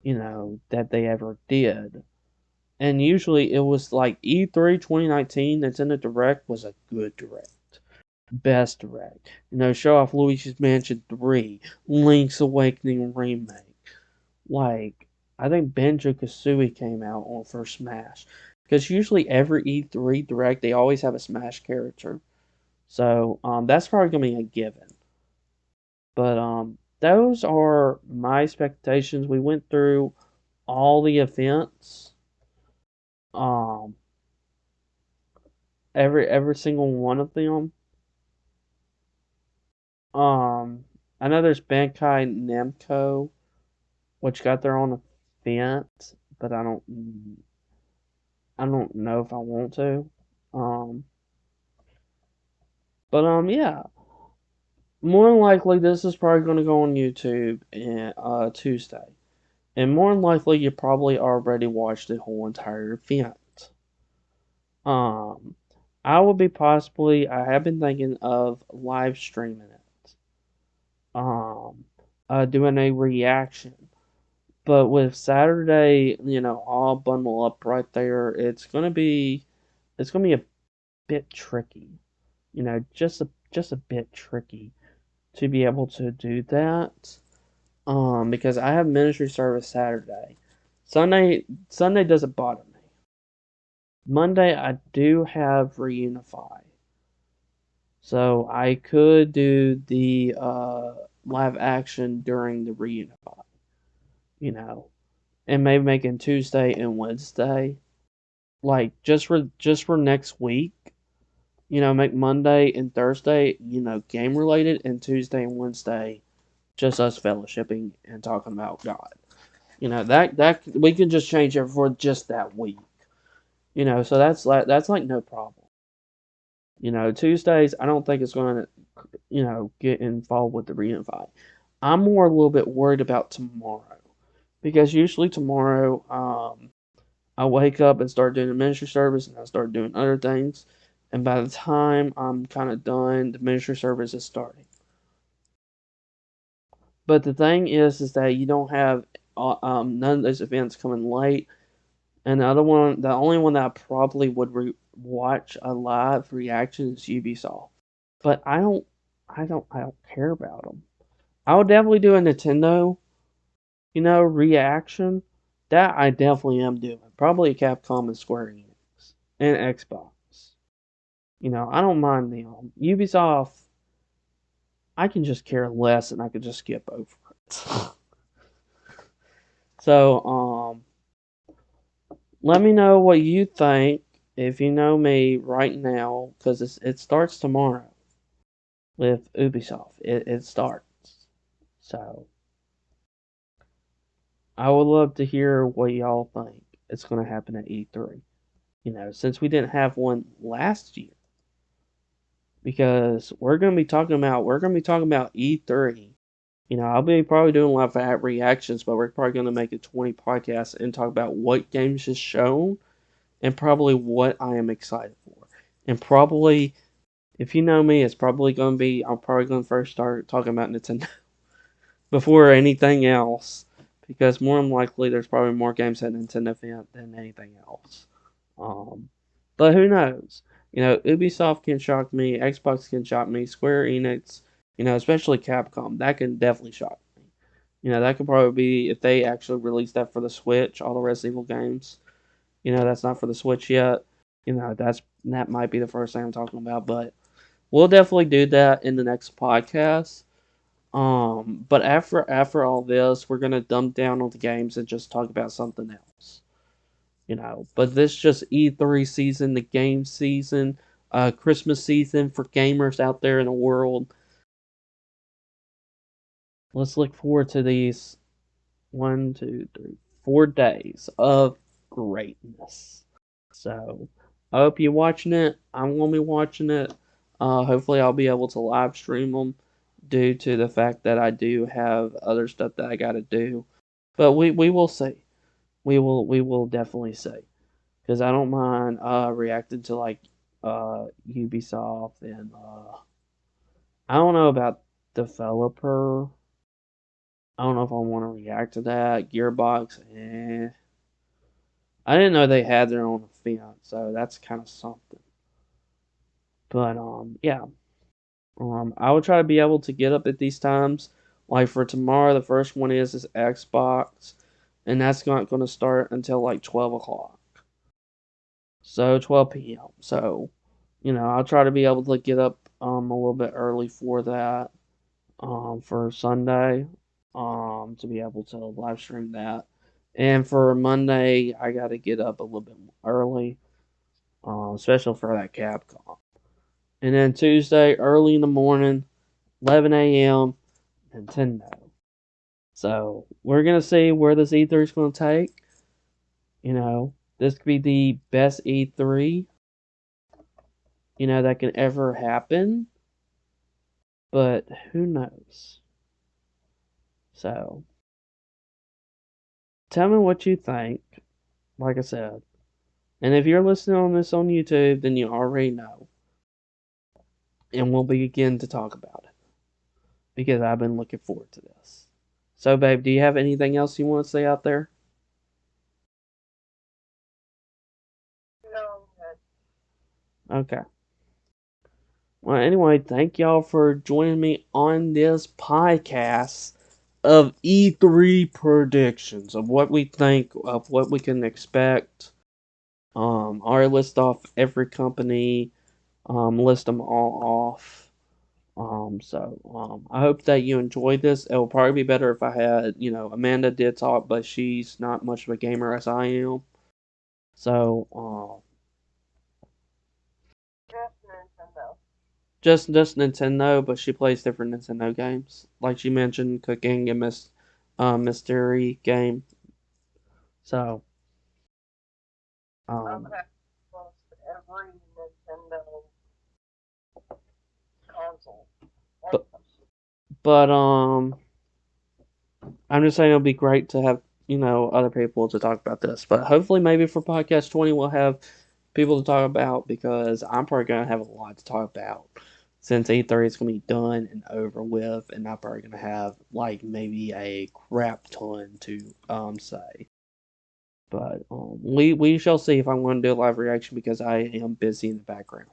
that they ever did. And usually it was like E3 2019, Nintendo Direct was a good direct. Best direct. Show off Luigi's Mansion 3, Link's Awakening Remake. Like, I think Banjo Kazooie came out on for Smash. Because usually every E3 Direct, they always have a Smash character. So, that's probably going to be a given. But, those are my expectations. We went through all the events. Um, every single one of them. Um, I know there's Bankai Namco, which got their own event, but I don't know if I want to. Um, but yeah, more than likely this is probably going to go on YouTube and Tuesday, and more than likely you probably already watched the whole entire event. Um, I would be I have been thinking of live streaming it. Um, doing a reaction. But with Saturday, all bundle up right there, it's gonna be a bit tricky. Just a bit tricky to be able to do that. Because I have ministry service Saturday. Sunday doesn't bother me. Monday I do have Reunify. So I could do the live action during the Reunify, you know. And maybe making Tuesday and Wednesday. Like just for next week, make Monday and Thursday, game related, and Tuesday and Wednesday just us fellowshipping and talking about God. That we can just change it for just that week. So that's like no problem. Tuesdays I don't think it's going to get involved with the reinvite. I'm more a little bit worried about tomorrow because usually tomorrow I wake up and start doing the ministry service and I start doing other things, and by the time I'm kind of done, the ministry service is starting. But the thing is that you don't have none of those events coming late. And the only one that I probably would watch a live reaction is Ubisoft. But I don't care about them. I would definitely do a Nintendo, reaction. That I definitely am doing. Probably Capcom and Square Enix and Xbox. I don't mind them. Ubisoft, I can just care less and I could just skip over it. So, let me know what you think if you know me right now, because it starts tomorrow with Ubisoft. It starts. So, I would love to hear what y'all think it's going to happen at E3. Since we didn't have one last year, because we're going to be talking about E3. I'll be probably doing a lot of reactions, but we're probably going to make it 20 podcasts and talk about what games is shown and probably what I am excited for. And probably, if you know me, I'm probably going to first start talking about Nintendo before anything else, because more than likely there's probably more games at Nintendo event than anything else. Um, but who knows? Ubisoft can shock me, Xbox can shock me, Square Enix, especially Capcom, that can definitely shock me. That could probably be if they actually release that for the Switch, all the Resident Evil games. That's not for the Switch yet. That might be the first thing I'm talking about, but we'll definitely do that in the next podcast. But after all this, we're gonna dump down on the games and just talk about something else. But this just E3 season, the game season, Christmas season for gamers out there in the world. Let's look forward to these 4 days of greatness. So I hope you're watching it. I'm gonna be watching it. Hopefully, I'll be able to live stream them due to the fact that I do have other stuff that I gotta do. But we will see. We will definitely see, because I don't mind reacting to like Ubisoft and I don't know about developer. I don't know if I want to react to that. Gearbox, I didn't know they had their own event, so that's kind of something. But yeah. I will try to be able to get up at these times. Like for tomorrow, the first one is Xbox, and that's not going to start until like 12 o'clock. So 12 p.m. So I'll try to be able to get up a little bit early for that for Sunday to be able to live stream that. And for Monday, I got to get up a little bit early, especially for that Capcom. And then Tuesday, early in the morning, 11 a.m., Nintendo. So we're gonna see where this E3 is gonna take. This could be the best E3 that can ever happen. But who knows? So tell me what you think. Like I said, and if you're listening on this on YouTube, then you already know, and we'll begin to talk about it because I've been looking forward to this. So, babe, do you have anything else you want to say out there? No, Okay. Well, anyway, thank y'all for joining me on this podcast of E3 predictions of what we think, of what we can expect. I list off every company, list them all off. I hope that you enjoyed this. It would probably be better if I had, Amanda did talk, but she's not much of a gamer as I am. So, just Nintendo. just Nintendo, but she plays different Nintendo games. Like she mentioned, cooking and mystery game. So, I've um, had almost every Nintendo console. but but I'm just saying it'll be great to have other people to talk about this. But hopefully, maybe for podcast 20, we'll have people to talk about because I'm probably gonna have a lot to talk about since E3 is gonna be done and over with, and I'm probably gonna have like maybe a crap ton to say. But we shall see if I'm going to do a live reaction because I am busy in the background.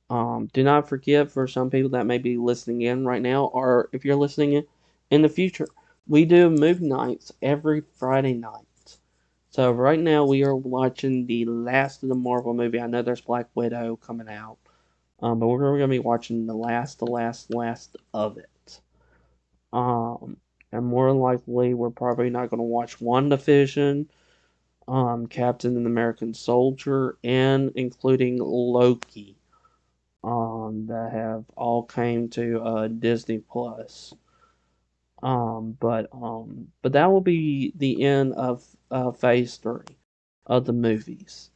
Do not forget for some people that may be listening in right now, or if you're listening in the future, we do movie nights every Friday night. So right now we are watching the last of the Marvel movie. I know there's Black Widow coming out, but we're going to be watching the last of it. Um, and more than likely we're probably not going to watch WandaVision, Captain and American Soldier, and including Loki that have all came to Disney Plus. But that will be the end of Phase 3 of the movies.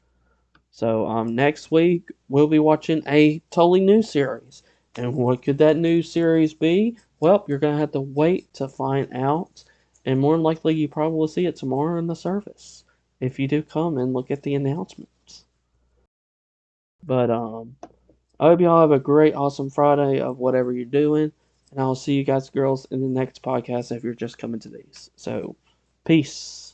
So next week we'll be watching a totally new series. And what could that new series be? Well, you're gonna have to wait to find out. And more than likely you probably will see it tomorrow in the service. If you do come and look at the announcements. But I hope y'all have a great, awesome Friday of whatever you're doing. And I'll see you guys, girls, in the next podcast if you're just coming to these. So, peace.